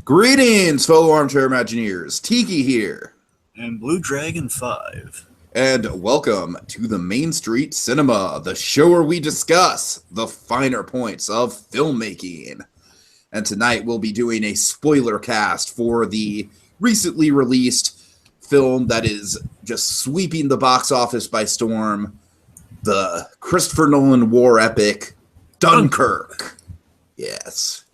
Greetings, fellow armchair Imagineers. Tiki here. And BlueDragonFive. And welcome to the Main Street Cinema, the show where we discuss the finer points of filmmaking. And tonight we'll be doing a spoiler cast for the recently released film that is just sweeping the box office by storm, the Christopher Nolan war epic, Dunkirk. Yes.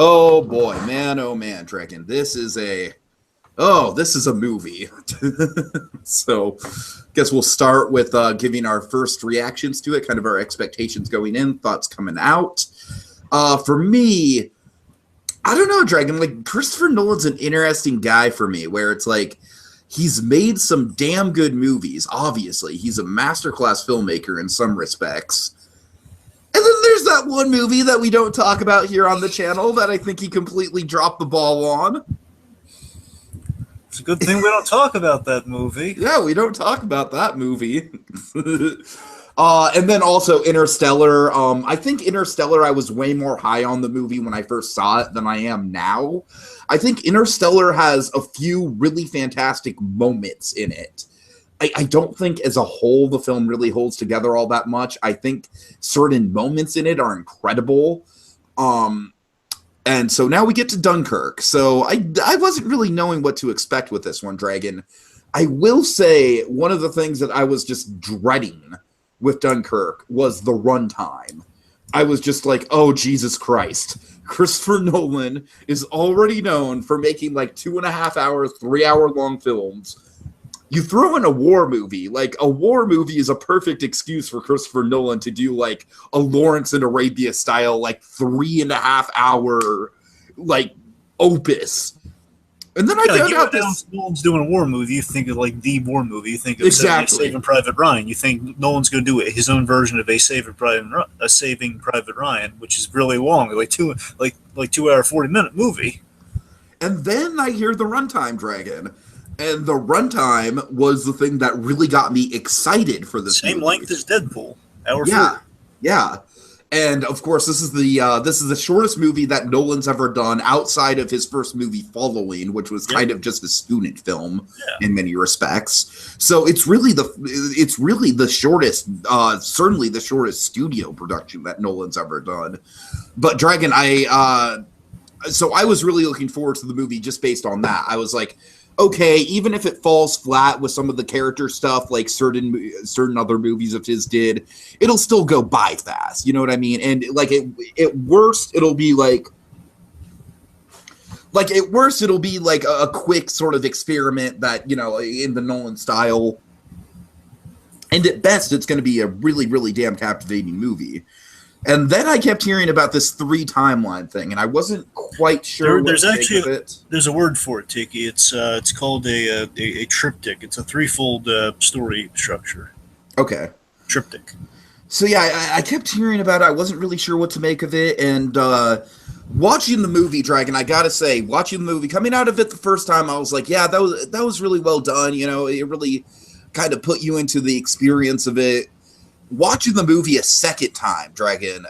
Oh boy, man, Dragon. This is a movie. So, guess we'll start with giving our first reactions to it, kind of our expectations going in, thoughts coming out. For me, I don't know, Dragon. Like, Christopher Nolan's an interesting guy for me, where it's like he's made some damn good movies. Obviously, he's a masterclass filmmaker in some respects. And then there's that one movie that we don't talk about here on the channel that I think he completely dropped the ball on. It's a good thing we don't talk about that movie. Yeah, we don't talk about that movie. And then also Interstellar. I think Interstellar, I was way more high on the movie when I first saw it than I am now. I think Interstellar has a few really fantastic moments in it. I don't think as a whole the film really holds together all that much. I think certain moments in it are incredible. And so now we get to Dunkirk. So I wasn't really knowing what to expect with this one, Dragon. I will say one of the things that I was just dreading with Dunkirk was the runtime. I was just like, oh, Jesus Christ. Christopher Nolan is already known for making like 2.5 hour, 3 hour long films. You throw in a war movie, like a war movie is a perfect excuse for Christopher Nolan to do like a Lawrence in Arabia style, like 3.5 hour, like opus. And then I found out this. Nolan's doing a war movie. You think of like the war movie. You think of exactly. Saving Private Ryan. You think Nolan's going to do his own version of a Saving Private Ryan, which is really long, like 2 hour 40-minute movie. And then I hear the runtime, Dragon. And the runtime was the thing that really got me excited for this Same movie. length as Deadpool. Hour 40. Yeah. And of course, this is the shortest movie that Nolan's ever done outside of his first movie, Following, which was kind of just a student film in many respects. So it's really the shortest, certainly the shortest studio production that Nolan's ever done. But Dragon, so I was really looking forward to the movie just based on that. I was like, okay, even if it falls flat with some of the character stuff, like certain other movies of his did, it'll still go by fast. You know what I mean? And like at worst, it'll be like a quick sort of experiment that, you know, in the Nolan style. And at best, it's going to be a really, really damn captivating movie. And then I kept hearing about this 3 timeline thing, and I wasn't quite sure. There's a word for it, Tiki. It's called a triptych. It's a threefold story structure. Okay. Triptych. So yeah, I kept hearing about it. I wasn't really sure what to make of it, and watching the movie, Dragon, I gotta say, watching the movie, coming out of it the first time, I was like, yeah, that was really well done. You know, it really kind of put you into the experience of it. Watching the movie a second time, Dragon,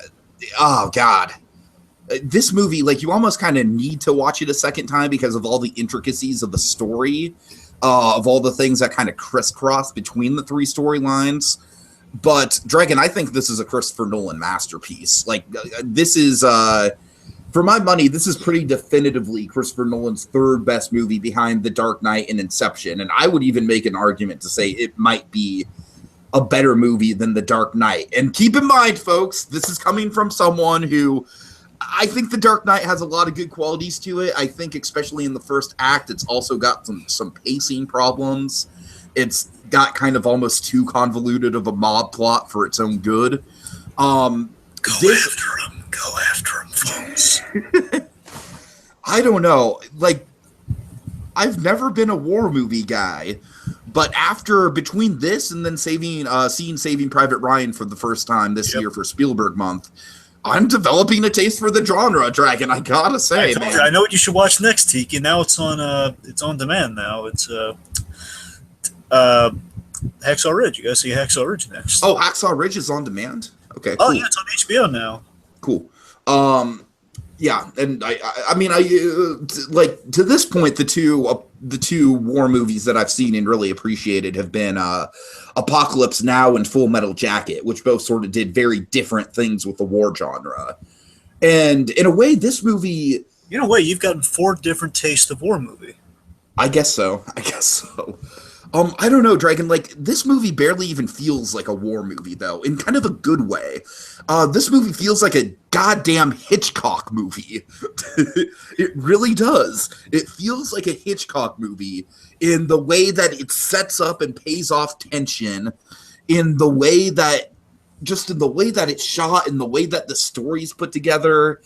oh God, this movie, like, you almost kind of need to watch it a second time because of all the intricacies of the story, of all the things that kind of crisscross between the 3 storylines. But Dragon, I think this is a Christopher Nolan masterpiece. Like, this is, for my money, this is pretty definitively Christopher Nolan's 3rd best movie behind The Dark Knight and Inception. And I would even make an argument to say it might be a better movie than The Dark Knight. And keep in mind, folks, this is coming from someone who, I think The Dark Knight has a lot of good qualities to it. I think especially in the first act, it's also got some pacing problems. It's got kind of almost too convoluted of a mob plot for its own good. Go after him, folks. I don't know. Like, I've never been a war movie guy, but between this and then seeing Saving Private Ryan for the first time this year for Spielberg month, I'm developing a taste for the genre, Dragon. I gotta say, man. I know what you should watch next, Tiki. Now it's on demand. Now it's Hacksaw Ridge. You gotta see Hacksaw Ridge next. Oh, Hacksaw Ridge is on demand. Okay. Oh cool. yeah, it's on HBO now. Cool. Yeah, and I mean, like to this point, the two war movies that I've seen and really appreciated have been Apocalypse Now and Full Metal Jacket, which both sort of did very different things with the war genre. And in a way, this movie, In a way, you've gotten 4 different tastes of war movie. I guess so. I guess so. I don't know, Dragon. Like this movie barely even feels like a war movie, though, in kind of a good way. This movie feels like a goddamn Hitchcock movie. It really does. It feels like a Hitchcock movie in the way that it sets up and pays off tension, in the way that, just in the way that it's shot, in the way that the story's put together.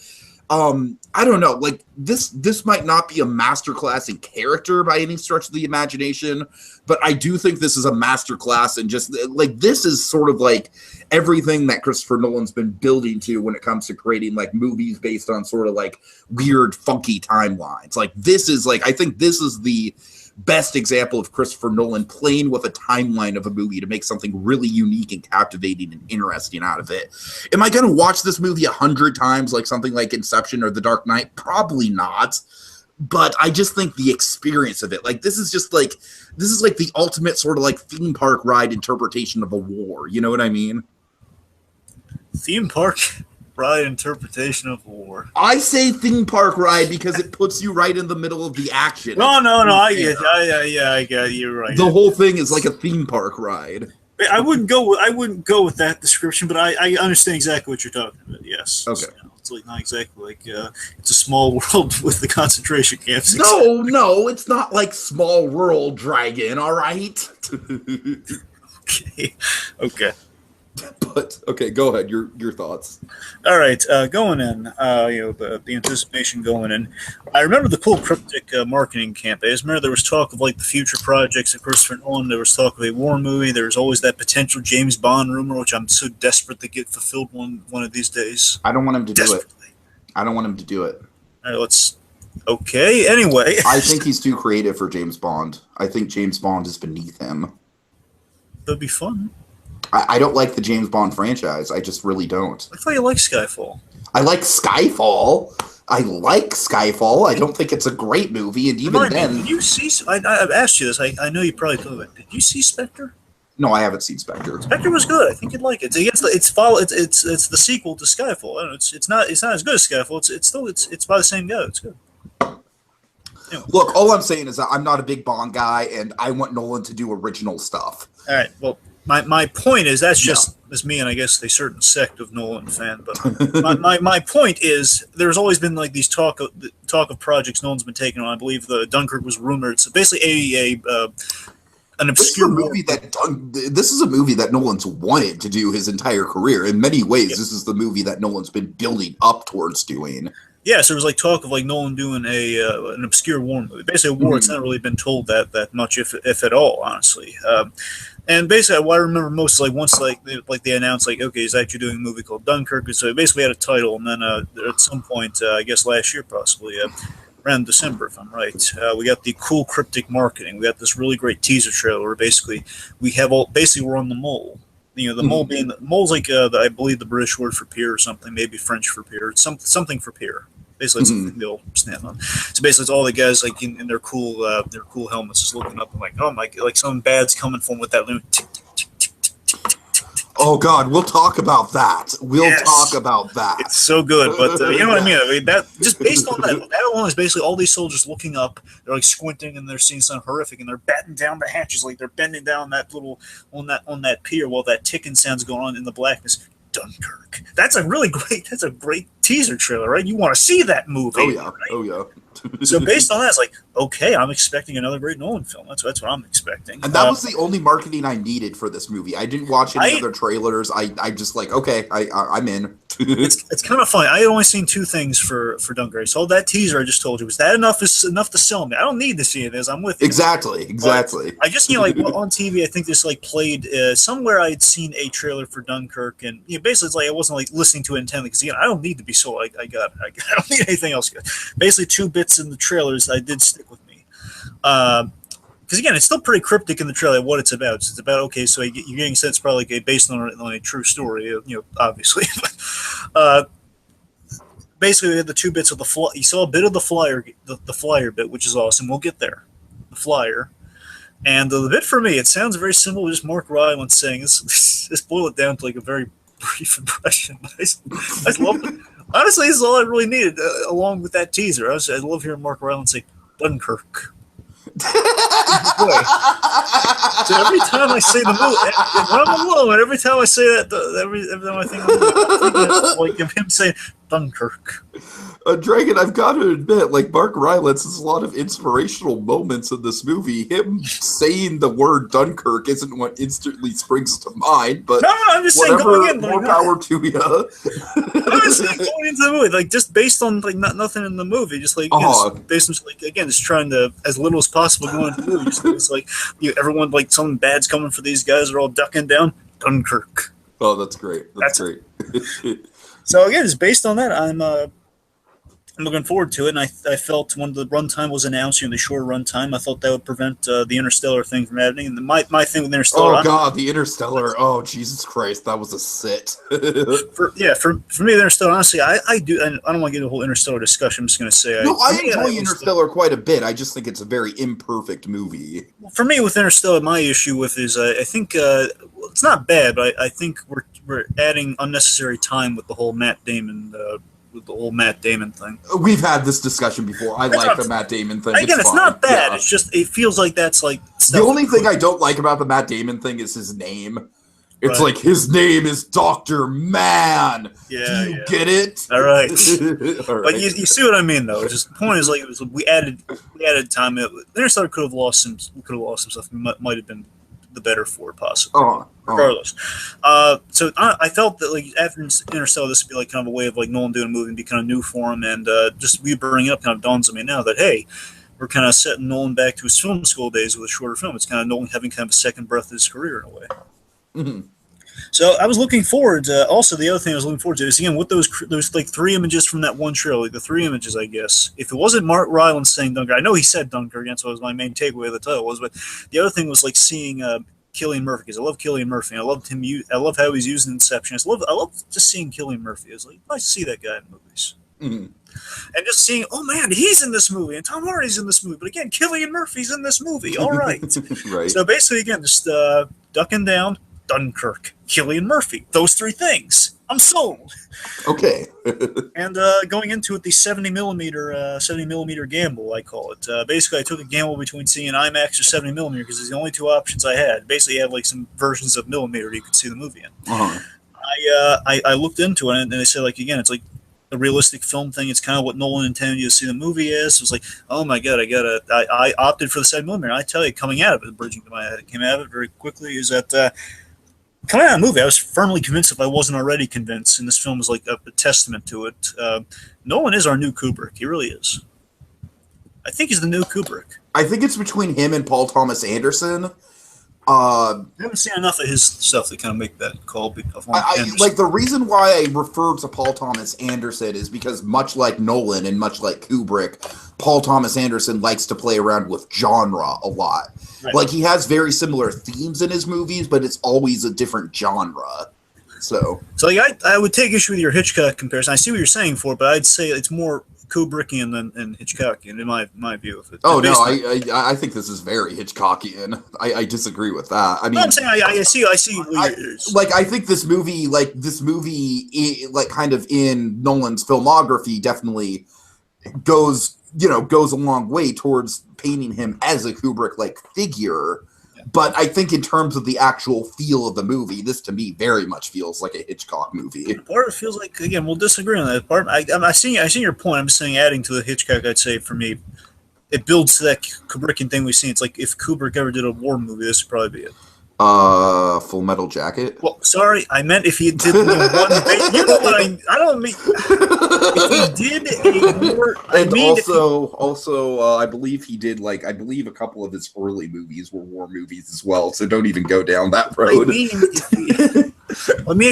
I don't know, like this might not be a masterclass in character by any stretch of the imagination, but I do think this is a masterclass in just like, this is sort of like everything that Christopher Nolan's been building to when it comes to creating like movies based on sort of like weird, funky timelines. Like this is like, I think this is the best example of Christopher Nolan playing with a timeline of a movie to make something really unique and captivating and interesting out of it. Am I going to watch this movie 100 times like something like Inception or The Dark Knight? Probably not. But I just think the experience of it, like this is like the ultimate sort of like theme park ride interpretation of a war. You know what I mean? Theme park ride interpretation of war. I say theme park ride because it puts you right in the middle of the action. No, I get I get it. You're right. The whole thing is like a theme park ride. I wouldn't go with that description, but I understand exactly what you're talking about. Yes. Okay. So, it's like not exactly like it's a small world with the concentration camps. No, it's not like Small World, Dragon. All right. Okay. But okay, go ahead. Your thoughts. All right, going in, the anticipation going in. I remember the cool cryptic marketing campaigns. Remember there was talk of like the future projects of Christopher Nolan. There was talk of a war movie. There was always that potential James Bond rumor, which I'm so desperate to get fulfilled one of these days. I don't want him to do it. I don't want him to do it. All right, Okay. Anyway, I think he's too creative for James Bond. I think James Bond is beneath him. That'd be fun. I don't like the James Bond franchise. I just really don't. I thought you liked Skyfall. I like Skyfall. I don't think it's a great movie, and even then, did you see? I've asked you this. I know you probably told me. Did you see Spectre? No, I haven't seen Spectre. Spectre was good. I think you'd like it. It's the sequel to Skyfall. I don't know, it's not as good as Skyfall. It's by the same guy. It's good. Anyway. Look, all I'm saying is that I'm not a big Bond guy, and I want Nolan to do original stuff. All right. Well, my point is that's just as me and I guess a certain sect of Nolan fan. But my point is there's always been like these talk of projects Nolan's been taking on. I believe the Dunkirk was rumored. So basically an obscure movie this is a movie that Nolan's wanted to do his entire career. In many ways, This is the movie that Nolan's been building up towards doing. Yeah, so there was like talk of like Nolan doing an obscure war movie. Basically, a war it's not really been told that much, if at all, honestly. And basically, what I remember most, like once they announced like, okay, he's actually doing a movie called Dunkirk. So it basically had a title, and then at some point, I guess last year possibly, around December, if I'm right, we got the cool cryptic marketing. We got this really great teaser trailer where basically we're on the mole. You know, the mole being the mole's like I believe the British word for peer or something, maybe French for peer. It's something for peer. Basically, it's something they'll stand on. So basically, it's all the guys like in their cool helmets, just looking up and like, oh my, like something bad's coming from with that loon. Oh God, we'll talk about that. We'll talk about that. It's so good, but you know what I mean. I mean that just based on that alone is basically all these soldiers looking up. They're like squinting and they're seeing something horrific, and they're batting down the hatches, like they're bending down that little on that pier while that ticking sound's going on in the blackness. Dunkirk. That's a great teaser trailer, right? You want to see that movie. Oh yeah. Right? Oh yeah. So based on that, it's like, okay, I'm expecting another great Nolan film. That's what I'm expecting. And that was the only marketing I needed for this movie. I didn't watch any other trailers. I just like, okay, I'm in. It's kind of funny. I had only seen 2 things for Dunkirk. So that teaser I just told you, was that enough to sell me? I don't need to see this. I'm with you. Exactly. But I just, like on TV, I think this like played somewhere I had seen a trailer for Dunkirk, and basically it's like I wasn't like listening to it intently because I don't need to be sold. I don't need anything else. Basically 2 bits in the trailers I did stick with me. Because again, it's still pretty cryptic in the trailer what it's about. It's about, okay, so you're getting a sense probably based on a true story, obviously. basically we had the two bits of the you saw a bit of the flyer bit, which is awesome. We'll get there. The flyer. And the bit for me, it sounds very simple, just Mark Rylance saying this. Just boil it down to like a very brief impression. I just love it. Honestly, this is all I really needed, along with that teaser. I love hearing Mark Rylance say Dunkirk. So every time I say the movie, when I'm alone, every time I say that, every time I think of like of him saying Dunkirk. Dragon, I've got to admit, like, Mark Rylance has a lot of inspirational moments in this movie. Him saying the word Dunkirk isn't what instantly springs to mind, but no, I'm just saying going in, more power to you. I'm just saying going into the movie, like, just based on like nothing in the movie, just like just based on like again, just trying to as little as possible go into the movie. Just, it's like everyone like something bad's coming for these guys. They're all ducking down. Dunkirk. Oh, that's great. That's great. So again, it's based on that. I'm looking forward to it, and I felt when the runtime was announced, the shorter runtime, I thought that would prevent the Interstellar thing from happening. And my thing with Interstellar... Oh, God, the Interstellar. Oh, Jesus Christ, that was a sit. for me, the Interstellar, honestly, I don't want to get into a whole Interstellar discussion. I'm just going to say... I enjoy Interstellar quite a bit. I just think it's a very imperfect movie. For me, with Interstellar, my issue with is I think... it's not bad, but I think we're adding unnecessary time with the whole Matt Damon... with the whole Matt Damon thing. We've had this discussion before. I like the Matt Damon thing. Again, it's not bad. Yeah. It's just, it feels like that's like... The only thing I don't like about the Matt Damon thing is his name. It's like, his name is Dr. Man. Yeah, Do you get it? All right. But you see what I mean, though. It's just, the point is, like, we added time. Interstellar could have lost some stuff. Might have been the better for it, possibly. Regardless. So I felt that like after Interstellar, this would be like kind of a way of like Nolan doing a movie and be kind of new for him, and just we bringing it up kind of dawns on me now that hey, we're kind of setting Nolan back to his film school days with a shorter film. It's kind of Nolan having kind of a second breath of his career in a way. Mm-hmm. So I was looking forward. Also, the other thing I was looking forward to is again with those like 3 images from that one trailer, like the 3 images, I guess. If it wasn't Mark Rylance saying Dunkirk, I know he said Dunkirk, and so it was my main takeaway of the title was. But the other thing was like seeing Cillian Murphy, because I love Cillian Murphy. I loved him. I love how he's using Inception. I love just seeing Cillian Murphy. It's like nice to see that guy in movies. Mm-hmm. And just seeing, oh man, he's in this movie, and Tom Hardy's in this movie. But again, Cillian Murphy's in this movie. All right. Right. So basically, again, just ducking down. Dunkirk, Cillian Murphy, those 3 things. I'm sold. Okay. And going into it, the 70 millimeter gamble, I call it. Basically, I took a gamble between seeing IMAX or 70 millimeter because it's the only 2 options I had. Basically, you had like some versions of millimeter you could see the movie in. Uh-huh. I looked into it, and they said like again, it's like a realistic film thing. It's kind of what Nolan intended you to see the movie as. It was like, oh my god, I opted for the 70 millimeter. I tell you, coming out of it, bridging to my head, came out of it very quickly. Is that coming out of the movie, I was firmly convinced, if I wasn't already convinced, and this film is like a testament to it. Nolan is our new Kubrick. He really is. I think he's the new Kubrick. I think it's between him and Paul Thomas Anderson. I haven't seen enough of his stuff to kind of make that call. Like the reason why I refer to Paul Thomas Anderson is because much like Nolan and much like Kubrick, Paul Thomas Anderson likes to play around with genre a lot. Right. Like he has very similar themes in his movies, but it's always a different genre. So like I would take issue with your Hitchcock comparison. I see what you're saying for it, but I'd say it's more Kubrickian than Hitchcockian in my view of it. Oh no, I think this is very Hitchcockian. I disagree with that. I mean, no, I'm saying I see. I think this movie, kind of in Nolan's filmography, definitely goes a long way towards painting him as a Kubrick-like figure. Yeah. But I think in terms of the actual feel of the movie, this to me very much feels like a Hitchcock movie. Part of it feels like, again, we'll disagree on that part. I see your point. I'm saying adding to the Hitchcock, I'd say for me, it builds to that Kubrickian thing we've seen. It's like if Kubrick ever did a war movie, this would probably be it. Full Metal Jacket? Well, sorry, I meant if he did one. You know what I don't mean. If he did a war, I believe he did a couple of his early movies were war movies as well. So don't even go down that road. If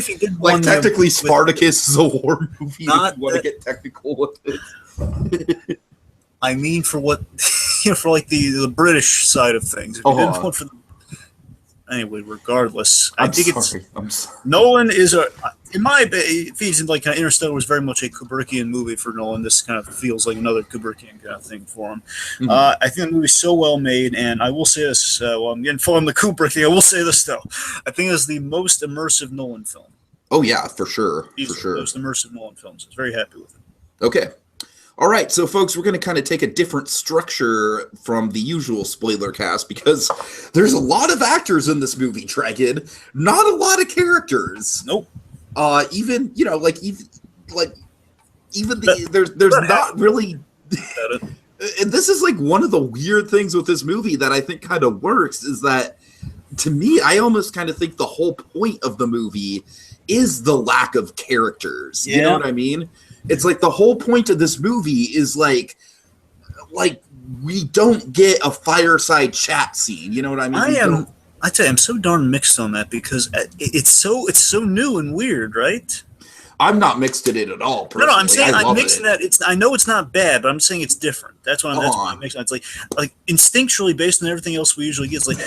he did one, technically, Spartacus is a war movie. Not if you want to get technical with it. I mean, for what for like the British side of things. If he did one for the anyway, regardless, I'm sorry. Nolan is in my opinion, like Interstellar was very much a Kubrickian movie for Nolan. This kind of feels like another Kubrickian kind of thing for him. Mm-hmm. I think the movie's so well made, and I will say this, while I'm getting full on the Kubrick thing, I will say this though. I think it's the most immersive Nolan film. Oh yeah, for sure. He's for sure. The most immersive Nolan films. I was very happy with it. Okay. All right, so folks, we're going to kind of take a different structure from the usual spoiler cast because there's a lot of actors in this movie, Dragon. Not a lot of characters. Nope. Even there's not really. And this is like one of the weird things with this movie that I think kind of works is that, to me, I almost kind of think the whole point of the movie is the lack of characters. You know what I mean? It's like the whole point of this movie is like we don't get a fireside chat scene. You know what I mean? I tell you, I'm so darn mixed on that because it's so new and weird, right? I'm not mixed in it at all. Personally. No, I'm saying I'm mixing that. I know it's not bad, but I'm saying it's different. That's what I'm mixing. It's like instinctually based on everything else we usually get. It's like.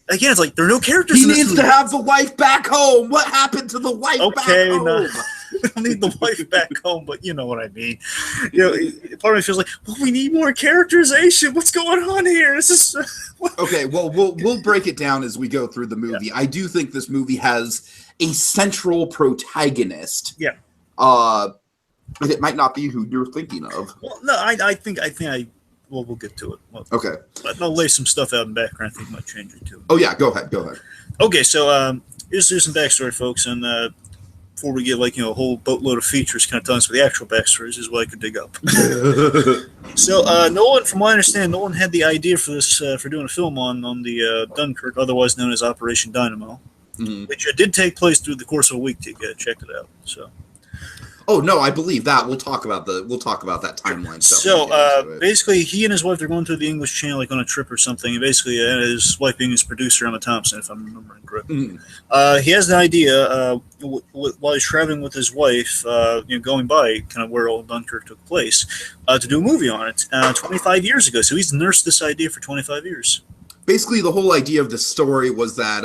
Again, it's like there are no characters. He needs to have the wife back home. What happened to the wife back home? We don't need the wife back home, but you know what I mean. You know, part of me feels like, well, we need more characterization. What's going on here? This is okay. Well, we'll break it down as we go through the movie. Yeah. I do think this movie has a central protagonist. Yeah. And it might not be who you're thinking of. Well, no, I think I. Well, we'll get to it. Okay. But I'll lay some stuff out in the background. I think might change it too. Oh yeah, go ahead. Okay, so here's some backstory, folks, and before we get a whole boatload of features, kind of telling us what the actual backstory is what I could dig up. So Nolan, from what I understand, Nolan had the idea for this for doing a film on the Dunkirk, otherwise known as Operation Dynamo, which did take place through the course of a week. Checked it out. So. Oh no, I believe that. We'll talk about that timeline stuff. So basically, he and his wife, they're going to the English Channel on a trip or something. And basically, his wife being his producer, Emma Thompson, if I'm remembering correctly. He has an idea while he's traveling with his wife, going by kind of where old Dunkirk took place, to do a movie on it 25 years ago. So he's nursed this idea for 25 years. Basically, the whole idea of the story was that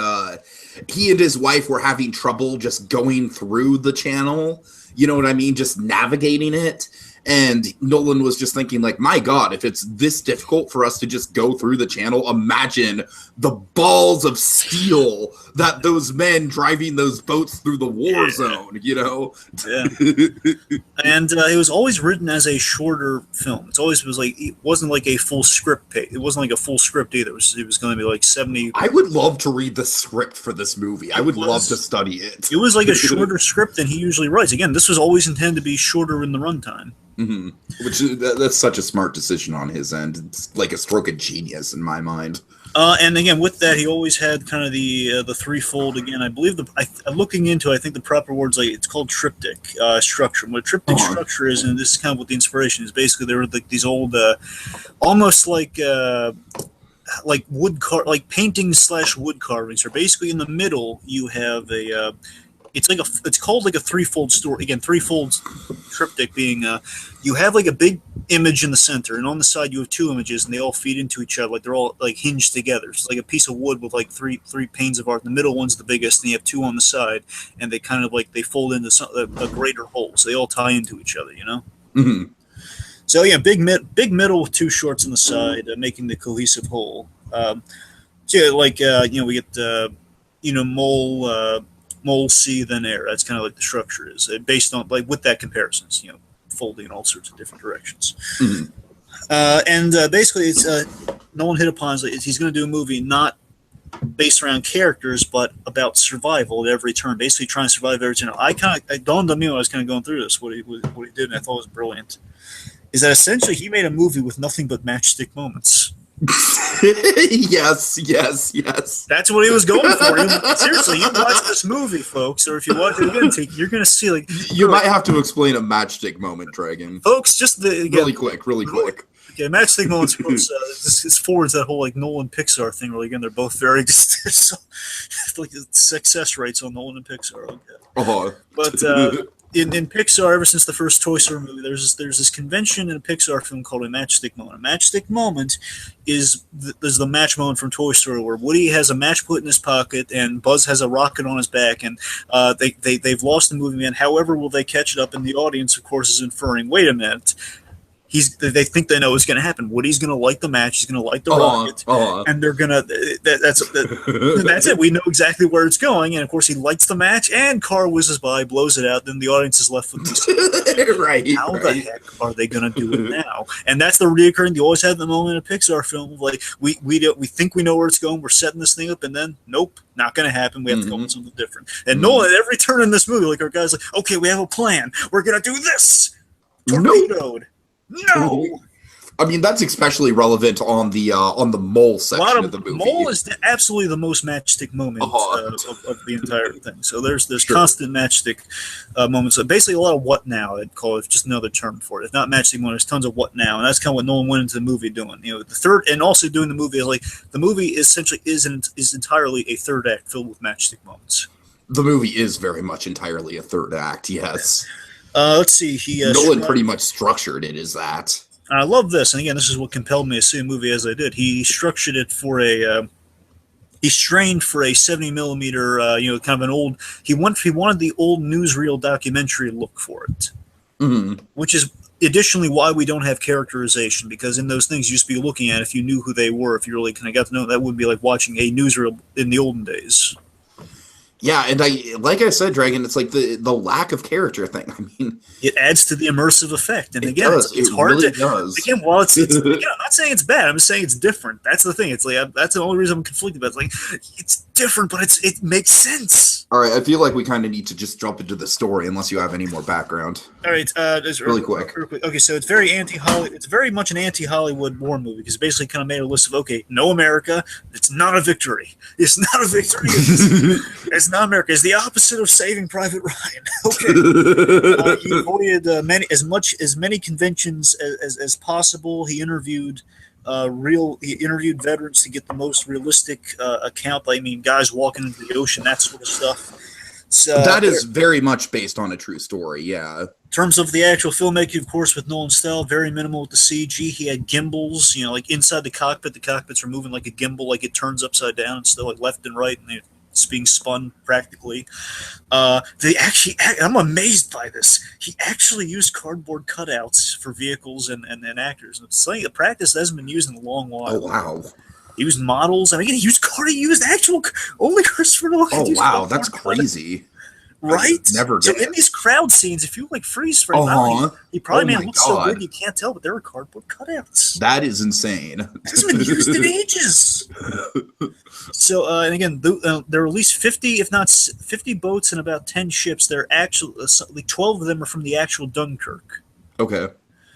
he and his wife were having trouble just going through the channel. You know what I mean? Just navigating it. And Nolan was just thinking, like, my God, if it's this difficult for us to just go through the channel, imagine the balls of steel that those men driving those boats through the war zone, you know? Yeah. And it was always written as a shorter film. It wasn't like a full script page. It wasn't like a full script either. It was going to be like 70. I would love to read the script for this movie. I would love to study it. It was like a shorter script than he usually writes. Again, this was always intended to be shorter in the runtime. Mm-hmm. That's such a smart decision on his end. It's like a stroke of genius in my mind. And again, with that, he always had kind of the threefold. Again, I believe looking into it, I think the proper word's it's called triptych structure. What a triptych structure is, and this is kind of what the inspiration is. Basically, there were these old, almost like paintings / wood carvings. Or basically, in the middle, you have a. It's called like a threefold story. Again, threefold triptych being you have like a big image in the center, and on the side you have two images, and they all feed into each other. Like they're all like hinged together. It's like a piece of wood with like three panes of art. The middle one's the biggest, and you have two on the side, and they kind of they fold into a greater whole. So they all tie into each other, you know. Mm-hmm. So yeah, big middle with two shorts on the side, making the cohesive whole. We get mole, sea, then air. That's kind of like the structure is based on with that comparisons, folding in all sorts of different directions. Mm-hmm. And basically, it's Nolan hit upon he's going to do a movie not based around characters, but about survival at every turn. Basically, trying to survive every turn. It dawned on me when I was kind of going through this what he did, and I thought was brilliant. Is that essentially he made a movie with nothing but matchstick moments. Yes. That's what he was going for. Seriously, you watch this movie, folks, or if you watch it again, you're going to see you might have to explain a matchstick moment, Dragon. Folks, just really quick. Yeah, matchstick moments. This forwards that whole Nolan Pixar thing. Where again, they're both very just like success rates on Nolan and Pixar. Okay. Uh-huh. But in Pixar, ever since the first Toy Story movie, there's this convention in a Pixar film called a matchstick moment. A matchstick moment is the match moment from Toy Story, where Woody has a match put in his pocket and Buzz has a rocket on his back, and they've lost the movie man. However, will they catch it up? And the audience, of course, is inferring, wait a minute. They think they know what's going to happen. Woody's going to light the match. He's going to light the rocket, and they're going to. That's it. We know exactly where it's going, and of course, he lights the match, and car whizzes by, blows it out. Then the audience is left with these. Right. How the heck are they going to do it now? And that's the reoccurring. You always have the moment in a Pixar film, like we think we know where it's going. We're setting this thing up, and then nope, not going to happen. We have to come up with something different. And Nolan, at every turn in this movie, like our guys, like, okay, we have a plan. We're going to do this. Torpedoed. No, I mean that's especially relevant on the mole section of the movie. Mole is absolutely the most matchstick moment of the entire thing. So there's constant matchstick moments. So basically, a lot of what now. I'd call it just another term for it. If not matchstick moment, there's tons of what now, and that's kind of what Nolan went into the movie doing. You know, the third, and also doing the movie is like the movie essentially is entirely a third act filled with matchstick moments. The movie is very much entirely a third act. Yes. Let's see. Nolan pretty much structured it as that. I love this, and again, this is what compelled me to see a movie as I did. He structured it for he strained for a 70 millimeter, kind of an old. He wanted the old newsreel documentary look for it, which is additionally why we don't have characterization, because in those things you used to be looking at, if you knew who they were, if you really kind of got to know, that would be like watching a newsreel in the olden days. Yeah, and like I said, Dragon, it's like the lack of character thing. I mean, it adds to the immersive effect, and again, it's hard really to. Does. Again, while it's again, I'm not saying it's bad. I'm just saying it's different. That's the thing. It's like that's the only reason I'm conflicted about it. It's like it's different, but it makes sense. All right, I feel like we kind of need to just jump into the story, unless you have any more background. All right, really quick. Okay, so it's very anti-Hollywood. It's very much an anti-Hollywood war movie because basically kind of made a list of no America. It's not a victory. It's not a victory. It's not America. It's the opposite of Saving Private Ryan. Okay, he avoided many conventions as possible. He interviewed veterans to get the most realistic account. I mean, guys walking into the ocean, that sort of stuff. So that is very much based on a true story. Yeah. In terms of the actual filmmaking, of course, with Nolan's style, very minimal with the CG. He had gimbals, like inside the cockpit. The cockpits are moving like a gimbal, like it turns upside down and still like left and right, and it's being spun practically. I'm amazed by this. He actually used cardboard cutouts for vehicles and actors. And it's something, a practice that hasn't been used in a long while. Oh, wow. He used models. I mean, he used actual. Only Christopher Nolan. Oh, wow, that's crazy. Right? Never did. So in these crowd scenes, if you freeze frame, he probably made it look so good you can't tell, but there were cardboard cutouts. That is insane. It hasn't been used in ages. So, and again, there are at least 50, if not 50 boats and about 10 ships. They're actually, 12 of them are from the actual Dunkirk. Okay.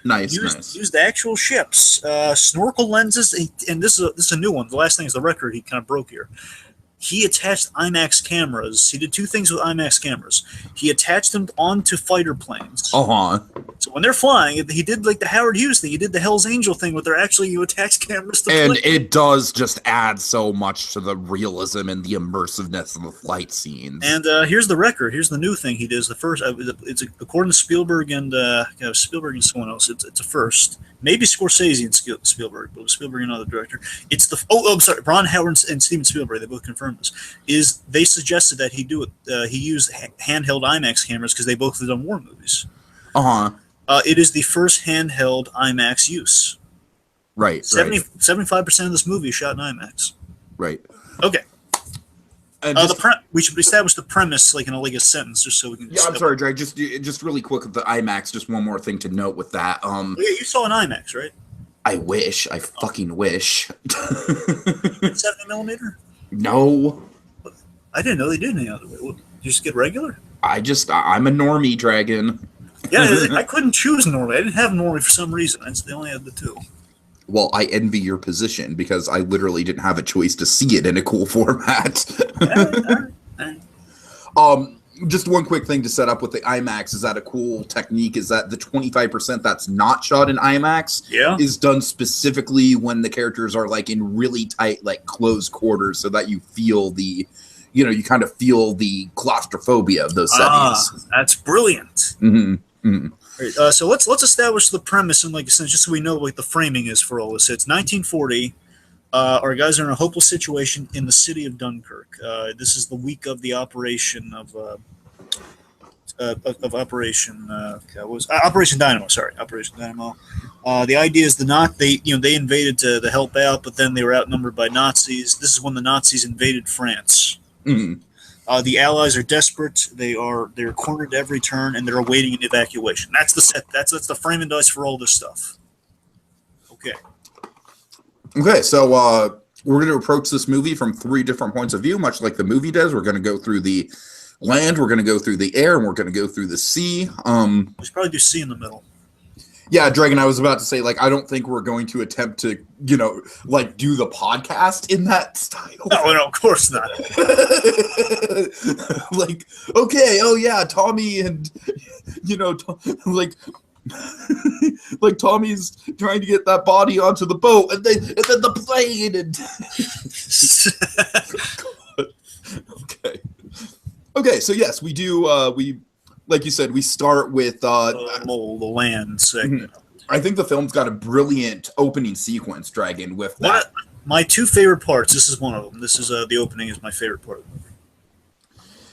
Nice. Used the actual ships, snorkel lenses, and this is a new one. The last thing is the record he kind of broke here. He attached IMAX cameras. He did two things with IMAX cameras. He attached them onto fighter planes. So when they're flying, he did like the Howard Hughes thing. He did the Hell's Angel thing, where they're actually you attach cameras to planes. And planes. it does just add so much to the realism and the immersiveness of the flight scenes. And here's the record. Here's the new thing he did. The first. It's according to Spielberg and someone else. It's a first. Maybe Scorsese and Spielberg, but Spielberg and another director. It's the sorry, Ron Howard and Steven Spielberg. They both confirmed this. They suggested that he do it. He used handheld IMAX cameras because they both have done war movies. It is the first handheld IMAX use. Right. 75% of this movie is shot in IMAX. Right. Okay. We should establish the premise like in a sentence, just so we can. Yeah, I'm sorry, Drake. Just really quick with the IMAX. Just one more thing to note with that. Yeah, you saw an IMAX, right? I wish. I fucking wish. 70 millimeter? No. I didn't know they did any other way. Did you just get regular? I'm a normie, Dragon. Yeah, I couldn't choose normie. I didn't have normie for some reason. They only had the two. Well, I envy your position because I literally didn't have a choice to see it in a cool format. All right. Just one quick thing to set up with the IMAX. Is that a cool technique? Is that the 25% that's not shot in IMAX is done specifically when the characters are like in really tight, like close quarters, so that you feel the you kind of feel the claustrophobia of those settings. That's brilliant. Mm-hmm. Mm-hmm. Right, so let's establish the premise and like just so we know what the framing is for all this. It's 1940. Our guys are in a hopeless situation in the city of Dunkirk. This is the week of the operation of Operation Operation Dynamo. Sorry, Operation Dynamo. The idea is they invaded to help out, but then they were outnumbered by Nazis. This is when the Nazis invaded France. Mm-hmm. The Allies are desperate. They're cornered at every turn, and they're awaiting an evacuation. That's the set. That's the frame and dice for all this stuff. Okay. Okay, so we're going to approach this movie from 3 different points of view, much like the movie does. We're going to go through the land, we're going to go through the air, and we're going to go through the sea. We should probably do sea in the middle. Yeah, Dragon, I was about to say, like, I don't think we're going to attempt to, like, do the podcast in that style. No, of course not. Like, okay, oh yeah, Tommy and, like Tommy's trying to get that body onto the boat, and then the plane, and okay. So yes, we do. We, like you said, we start with the land segment. I think the film's got a brilliant opening sequence, Dragon. With that, my 2 favorite parts. This is one of them. This is the opening is my favorite part of the movie.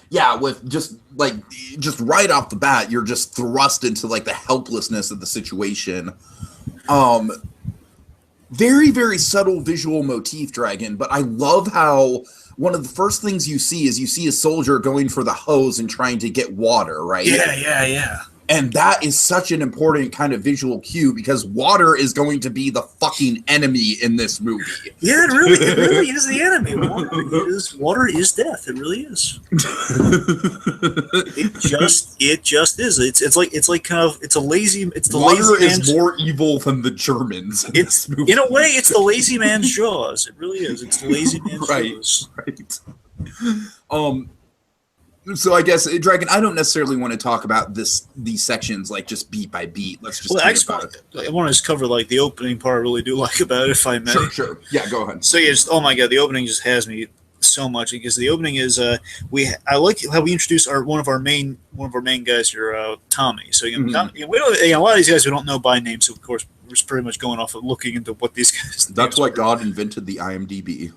Yeah, with just right off the bat, you're just thrust into like the helplessness of the situation. Very, very subtle visual motif, Dragon, but I love how one of the first things you see is a soldier going for the hose and trying to get water, right? Yeah. And that is such an important kind of visual cue because water is going to be the fucking enemy in this movie. Yeah, it really is the enemy. Water is death. It really is. It just is. It's like kind of it's a lazy. It's the water lazy is man's, more evil than the Germans. It's in a way, it's the lazy man's Jaws. It really is. It's the lazy man's Jaws. Right. So I guess, Dragon, I don't necessarily want to talk about these sections like just beat by beat. Let's just I want to just cover like the opening part I really do like about it, if I may. Sure. Yeah, go ahead. So yeah, oh my god, the opening just has me so much because the opening is I like how we introduce one of our main guys here, Tommy. So we don't, a lot of these guys we don't know by name, so of course we're just pretty much going off of looking into what these guys. That's why God invented the IMDb.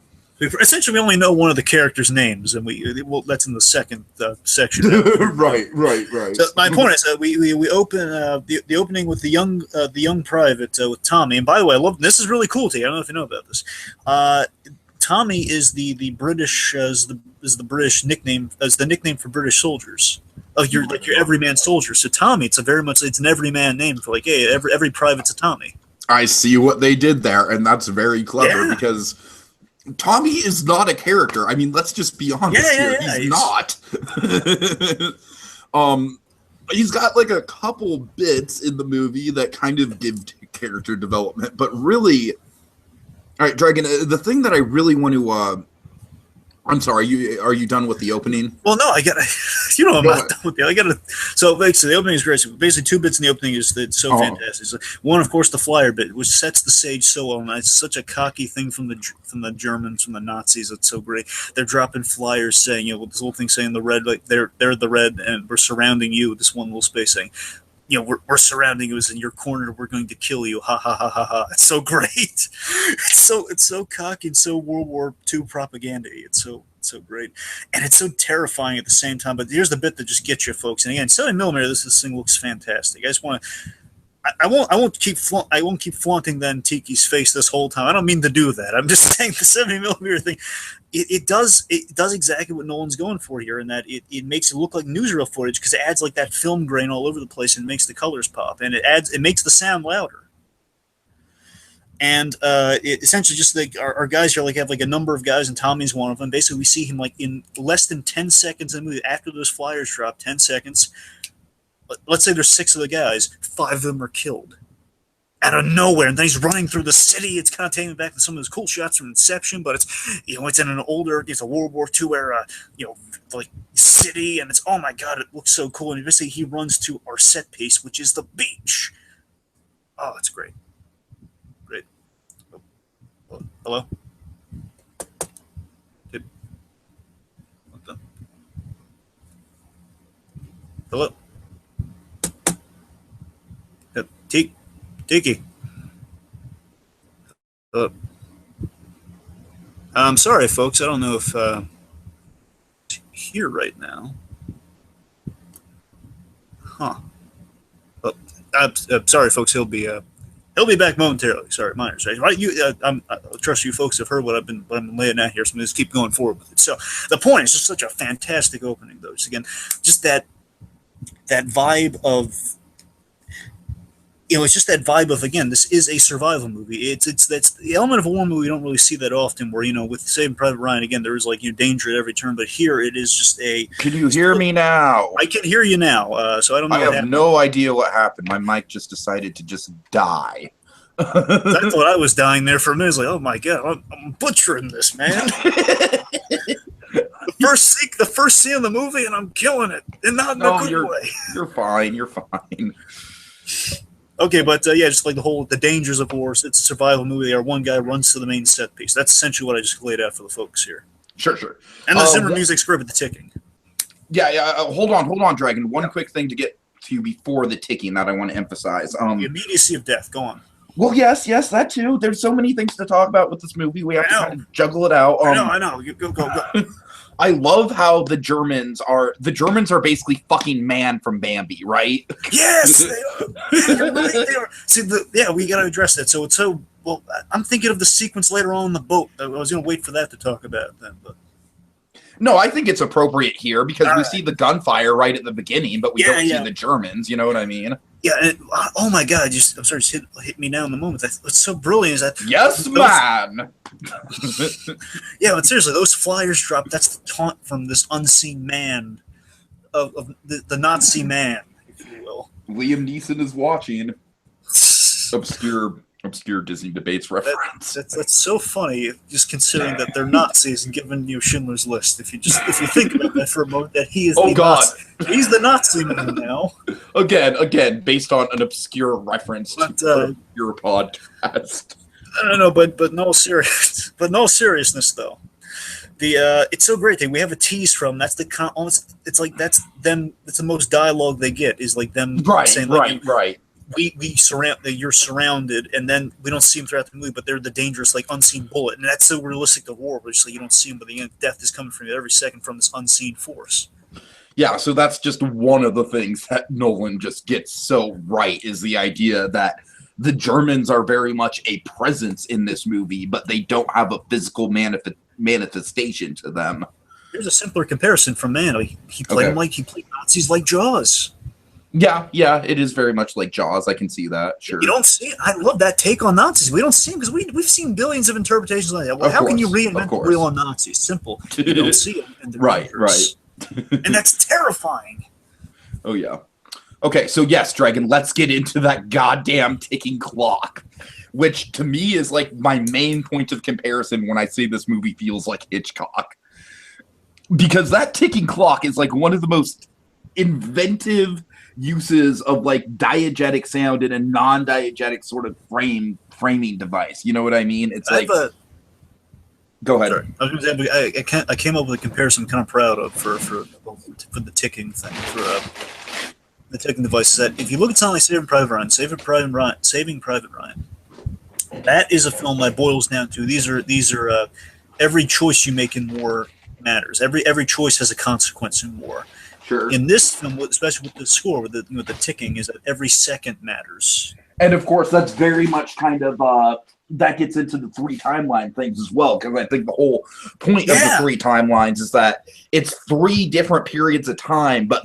Essentially, we only know one of the characters' names, and that's in the second section. Right. So my point is, we open the opening with the young private with Tommy. And by the way, I love this is really cool to you. I don't know if you know about this. Tommy is the British is the British nickname as the nickname for British soldiers. Your everyman soldier. So Tommy, it's an everyman name for like, hey, every private's a Tommy. I see what they did there, and that's very clever because Tommy is not a character. I mean, let's just be honest here. He's not. He's got like a couple bits in the movie that kind of give character development, but really, all right, Dragon. The thing that I really want to, I'm sorry. Are you done with the opening? Well, no, I got. I'm not done with it. I got to. So basically, the opening is great. So basically, 2 bits in the opening is that's so fantastic. So one, of course, the flyer bit, which sets the stage so well. And it's such a cocky thing from the Germans, from the Nazis. It's so great. They're dropping flyers saying, this whole thing saying the red, like they're the red, and we're surrounding you. This one little space saying, we're surrounding you, and you're cornered. We're going to kill you. Ha ha ha ha ha. It's so great. It's so cocky and so World War II propaganda. It's so great, and it's so terrifying at the same time. But here's the bit that just gets you, folks. And again, 7mm. This thing looks fantastic. I just want to. I won't keep flaunting then Tiki's face this whole time. I don't mean to do that. I'm just saying the 70mm thing. It does exactly what Nolan's going for here, in that it makes it look like newsreel footage because it adds like that film grain all over the place and makes the colors pop, and it makes the sound louder. And it essentially just like our guys here have like a number of guys, and Tommy's one of them. Basically, we see him like in less than 10 seconds in the movie after those flyers drop. 10 seconds. Let's say there's 6 of the guys, 5 of them are killed out of nowhere, and then he's running through the city. It's kind of taking me back to some of those cool shots from Inception, but it's in it's a World War II era, like city, and it's oh my god, it looks so cool. And basically, he runs to our set piece, which is the beach. Oh, it's great. Hello? Hello. Tiki. Hello. I'm sorry, folks. I don't know if he's here right now. Huh. Well, I'm sorry, folks. He'll be back momentarily. Sorry, minors. Right? I trust you folks have heard what I've been laying out here, so I'm just keep going forward with it. So the point is just such a fantastic opening, though. Just again, just that vibe of, it's just that vibe of, again, this is a survival movie. That's the element of a war movie we don't really see that often. Where with Saving Private Ryan, again, there is danger at every turn, but here it is just a. Can you hear me now? I can hear you now. So I don't know. I have no idea what happened. My mic just decided to just die. I thought I was dying there for a minute. I was like, oh my god, I'm butchering this, man. The first scene of the movie, and I'm killing it, and not in a good way. You're fine. You're fine. Okay, but just like the dangers of war. It's a survival movie. Our one guy runs to the main set piece. That's essentially what I just laid out for the folks here. Sure. And the Zimmer music's great with the ticking. Yeah. Hold on, Dragon. One quick thing to get to before the ticking that I want to emphasize. The immediacy of death. Go on. Well, yes, that too. There's so many things to talk about with this movie. We have to kind of juggle it out. I know. You go. I love how the Germans are basically fucking Man from Bambi, right? Yes, they are. They are. See, we got to address that. So it's so well. I'm thinking of the sequence later on in the boat. I was going to wait for that to talk about then, but. No, I think it's appropriate here because we see the gunfire right at the beginning, but we don't see the Germans. You know what I mean? Yeah. And, oh my God! I'm sorry, just hit me now in the moment. What's so brilliant is that. Yes, man. Yeah, but seriously, those flyers drop. That's the taunt from this unseen man, of the Nazi man, if you will. Liam Neeson is watching. Obscure Disney debates reference. That's so funny, just considering that they're Nazis and giving you Schindler's List. If you think about that for a moment, that he is Nazi. He's the Nazi man now. Again, based on an obscure reference to your podcast. I don't know, but no seriousness though. It's so great that we have a tease from. That's it's like that's them. It's the most dialogue they get is like them saying right. You're surrounded, and then we don't see them throughout the movie, but they're the dangerous, unseen bullet, and that's so realistic to war. But you don't see them, but the end, death is coming from you every second from this unseen force. Yeah, so that's just one of the things that Nolan just gets so right is the idea that the Germans are very much a presence in this movie, but they don't have a physical manifestation to them. Here's a simpler comparison from Mano. He played Nazis like Jaws. Yeah, it is very much like Jaws. I can see that. Sure. You don't see it. I love that take on Nazis. We don't see them because we've seen billions of interpretations like that. Well, how can you reinvent the wheel on Nazis? Simple. You don't see them in the right. And that's terrifying. Oh yeah. Okay, so yes, Dragon, let's get into that goddamn ticking clock, which to me is like my main point of comparison when I say this movie feels like Hitchcock. Because that ticking clock is like one of the most inventive uses of diegetic sound in a non-diegetic sort of framing device. You know what I mean? It's go ahead. Sorry. I came up with a comparison I'm kind of proud of for the ticking thing for the ticking device. Is that if you look at something like Saving Private Ryan, that is a film that boils down to these are every choice you make in war matters. Every choice has a consequence in war. Sure. In this film, especially with the score, with the ticking, is that every second matters. And of course, that's very much kind of that gets into the three timeline things as well, because I think the whole point of the three timelines is that it's three different periods of time, but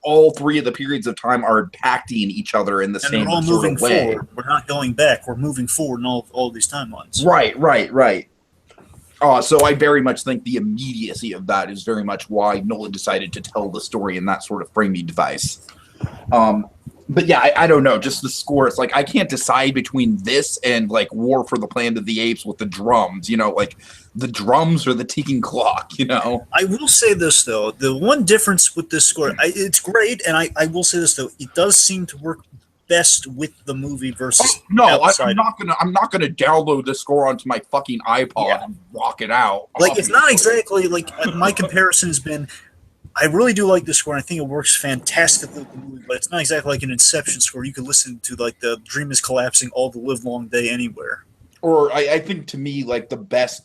all three of the periods of time are impacting each other in the same we're all sort moving of way. Forward. We're not going back. We're moving forward in all these timelines. Right. So I very much think the immediacy of that is very much why Nolan decided to tell the story in that sort of framing device. But yeah, I don't know. Just the score. It's like I can't decide between this and War for the Planet of the Apes with the drums. The drums or the ticking clock. I will say this though: the one difference with this score, it's great, and I will say this though: it does seem to work best with the movie versus. I'm not gonna download the score onto my fucking iPod and rock it out. It's not exactly my comparison has been. I really do like this score, and I think it works fantastically with the movie, but it's not exactly like an Inception score. You can listen to like the dream is collapsing all the live long day anywhere. Or I think to me, like the best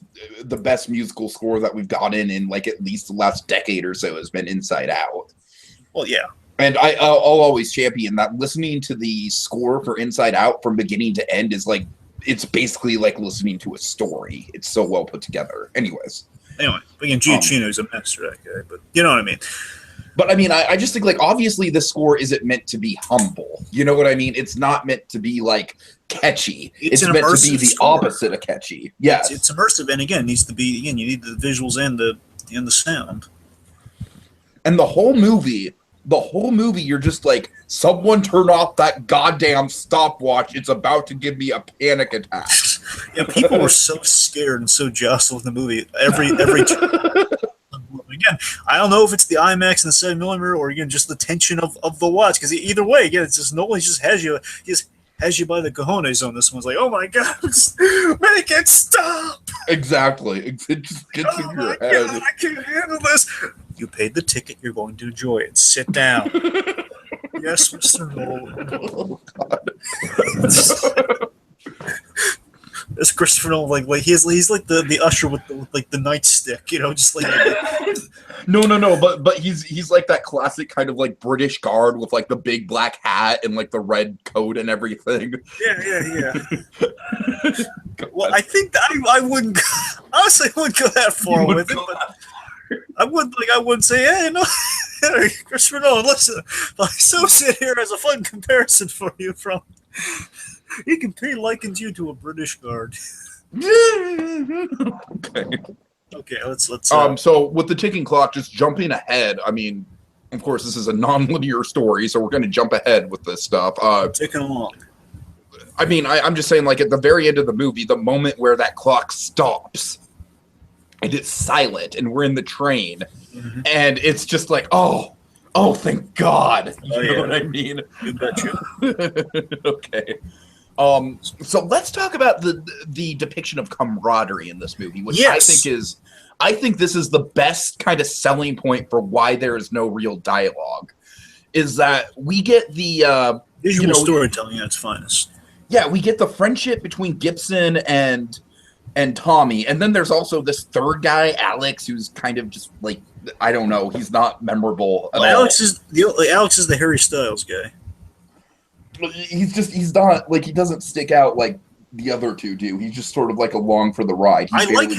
musical score that we've gotten in like at least the last decade or so has been Inside Out. Well, yeah. And I'll always champion that. Listening to the score for Inside Out from beginning to end is like, it's basically like listening to a story. It's so well put together. Anyway, again, Giacchino's a master, that guy, but you know what I mean. But I mean, I just think like obviously the score isn't meant to be humble. You know what I mean? It's not meant to be like catchy. It's meant to be the score. Opposite of catchy. Yes, it's immersive, and again, it needs to be you need the visuals and the sound. And the whole movie, you're just like, someone turn off that goddamn stopwatch. It's about to give me a panic attack. Yeah, people were so scared and so jostled in the movie. Every again, I don't know if it's the IMAX and the 7mm or again just the tension of the watch, because either way, again, it's just Nolan just has you by the cojones on this one. It's like, oh my god, make it stop! Exactly, it just gets in your head. God, I can't handle this. You paid the ticket. You're going to enjoy it. Sit down. Yes, Mr. Nolan. Oh god. It's Christopher Nolan, like he's like the usher with the nightstick, just like. No, but he's like that classic kind of like British guard with like the big black hat and like the red coat and everything. Yeah. Well, I think I wouldn't honestly I wouldn't go that far with it, but I wouldn't say, hey, no, Christopher Nolan, listen, I so sit here as a fun comparison for you from. He can pay likens you to a British guard. Okay, let's. So with the ticking clock, just jumping ahead. I mean, of course, this is a non-linear story, so we're going to jump ahead with this stuff. Ticking along. I mean, I'm just saying, like at the very end of the movie, the moment where that clock stops, and it's silent, and we're in the train, and it's just like, oh, thank God. You know what I mean? You betcha. Okay. So let's talk about the depiction of camaraderie in this movie, which I think this is the best kind of selling point for why there is no real dialogue, is that we get the visual storytelling at its finest. Yeah, we get the friendship between Gibson and Tommy, and then there's also this third guy, Alex, who's kind of just like, I don't know, he's not memorable at all. Alex is the Harry Styles guy. He's not like, he doesn't stick out like the other two do. He's just sort of like along for the ride. I like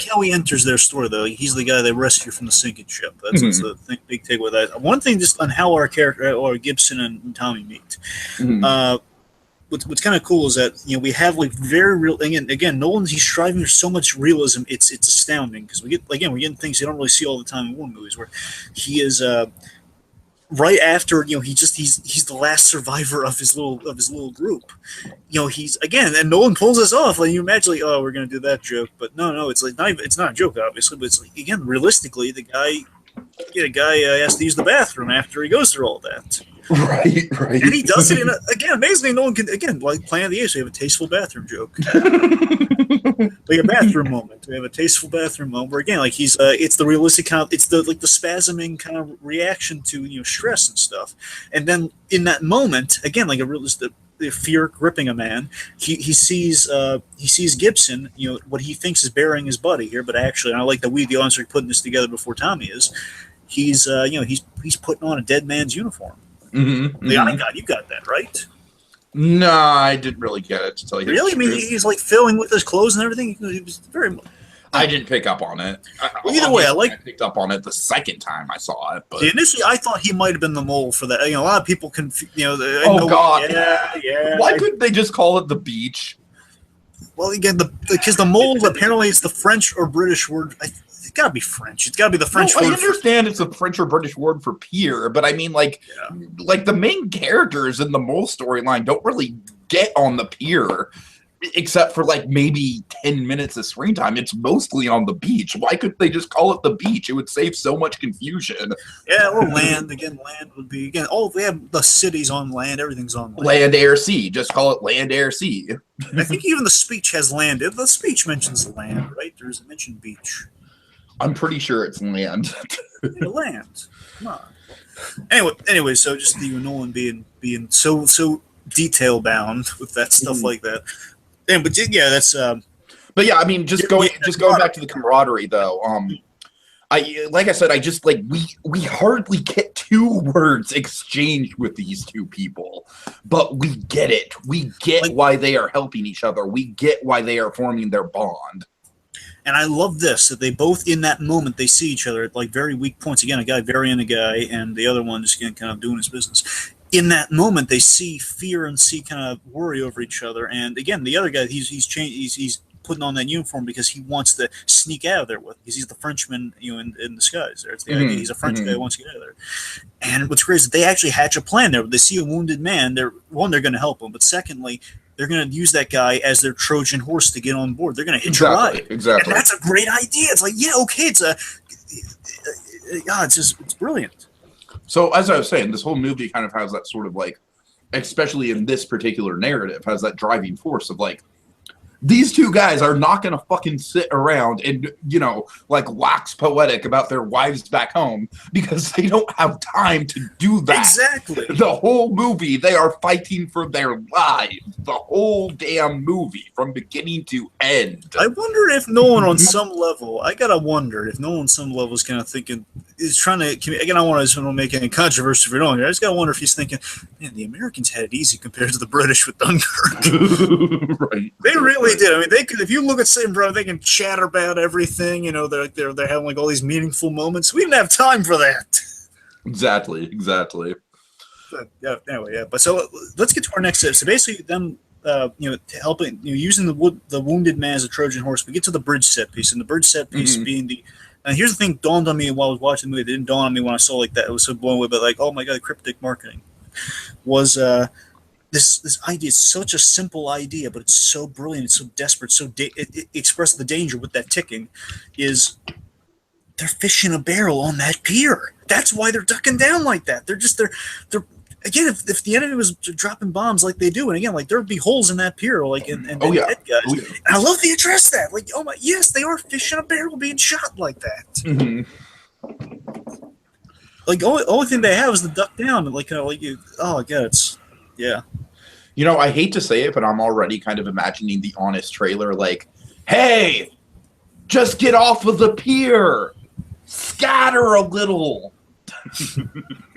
how he enters their story though. He's the guy they rescue from the sinking ship. That's the big take with that. One thing just on how our character or Gibson and Tommy meet. What's kind of cool is that we have like very real again Nolan's he's striving for so much realism. It's astounding because we're getting things you don't really see all the time in war movies where he is. Right after he's the last survivor of his little group. He's again, and Nolan pulls us off. Like you imagine, like, oh, we're gonna do that joke, but no, it's like it's not a joke, obviously, but it's like again, realistically, the guy has to use the bathroom after he goes through all that. Right. And he does it again, amazingly, Nolan can like Planet of the Apes. We have a tasteful bathroom joke. Like a bathroom moment. We have a tasteful bathroom moment where again, like he's it's the realistic kind of, it's the spasming kind of reaction to stress and stuff. And then in that moment, again, like a realistic the fear gripping a man, he sees Gibson, what he thinks is burying his buddy here, but actually, and I like that the audience are putting this together before Tommy is, he's putting on a dead man's uniform. You got that right. No, I didn't really get it, to tell you. Really? I mean, he's like filling with his clothes and everything. He was very. I didn't pick up on it. Either way, I picked up on it the second time I saw it. But initially, I thought he might have been the mole for that. A lot of people can. God! Yeah. Why couldn't they just call it the beach? Well, again, because the mole apparently it's the French or British word. It's got to be French. It's got to be the French word. I understand it's a French or British word for pier, but I mean, like the main characters in the mole storyline don't really get on the pier, except for like maybe 10 minutes of screen time. It's mostly on the beach. Why couldn't they just call it the beach? It would save so much confusion. Yeah, or land. Again, land would be we have the cities on land. Everything's on land. Land, air, sea. Just call it land, air, sea. I think even the speech has land. The speech mentions land, right? There's a mention beach. I'm pretty sure it's land. Land. Come on. Anyway, so just Nolan being so detail bound with that stuff like that. And but yeah, that's. But yeah, I mean, just going back to the camaraderie though. Like I said, I just like we hardly get 2 words exchanged with these 2 people, but we get it. We get why they are helping each other. We get why they are forming their bond. And I love this, that they both, in that moment, they see each other at like very weak points. Again, a guy burying a guy, and the other one just kind of doing his business. In that moment, they see fear and see kind of worry over each other. And again, the other guy, he's putting on that uniform because he wants to sneak out of there because he's the Frenchman, in disguise. There, it's the idea. He's a French guy who wants to get out of there. And what's crazy is they actually hatch a plan there. They see a wounded man. They're going to help him, but secondly, they're going to use that guy as their Trojan horse to get on board. They're going to hitch a ride. Exactly. And that's a great idea. It's like, yeah, okay, it's brilliant. So as I was saying, this whole movie kind of has that sort of like, especially in this particular narrative, has that driving force of like, these 2 guys are not going to fucking sit around and, like wax poetic about their wives back home because they don't have time to do that. Exactly. The whole movie, they are fighting for their lives. The whole damn movie from beginning to end. I wonder if Nolan on some level, I got to wonder if Nolan on some level is kind of thinking, is trying to, again, I want to make any controversy for Nolan. I just got to wonder if he's thinking, man, the Americans had it easy compared to the British with Dunkirk. Right. They really did. I mean, they could. If you look at Saving Private, they can chatter about everything. They're having like all these meaningful moments. We didn't have time for that. Exactly. But, yeah. Anyway, yeah. But so let's get to our next step. So basically, them, helping, using the wounded man as a Trojan horse. We get to the bridge set piece, and the bridge set piece being the. And here's the thing: dawned on me while I was watching the movie. It didn't dawn on me when I saw like that. It was so blown away, but like, oh my god, cryptic marketing was. This idea is such a simple idea, but it's so brilliant. It's so desperate. It expresses the danger with that ticking. Is they're fishing a barrel on that pier. That's why they're ducking down like that. They're again. If the enemy was dropping bombs like they do, and again, like there'd be holes in that pier, like and dead guys. Oh, yeah. And I love they address that. Like, oh my, yes, they are fishing a barrel being shot like that. Mm-hmm. Like only thing they have is the duck down, and like oh god, it's. Yeah. I hate to say it, but I'm already kind of imagining the Honest trailer like, hey, just get off of the pier. Scatter a little.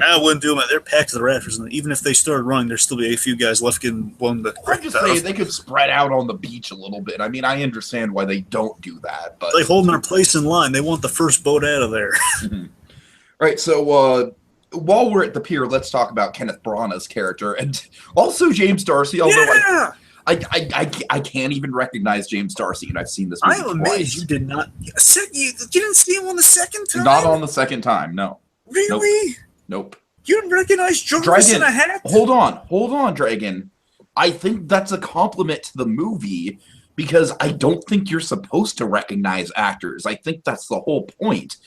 I wouldn't do them. They're packed to the rafters, and even if they started running, there'd still be a few guys left getting blown. I'm just saying they could spread out on the beach a little bit. I mean, I understand why they don't do that. But they holding their place in line. They want the first boat out of there. Mm-hmm. All right, so while we're at the pier, let's talk about Kenneth Branagh's character and also James Darcy. Although I can't even recognize James Darcy, and I've seen this movie I am amazed you did not. You didn't see him on the second time? Not on the second time, no. Really? Nope. You didn't recognize Jarvis in a hat? Hold on, Dragon. I think that's a compliment to the movie because I don't think you're supposed to recognize actors. I think that's the whole point.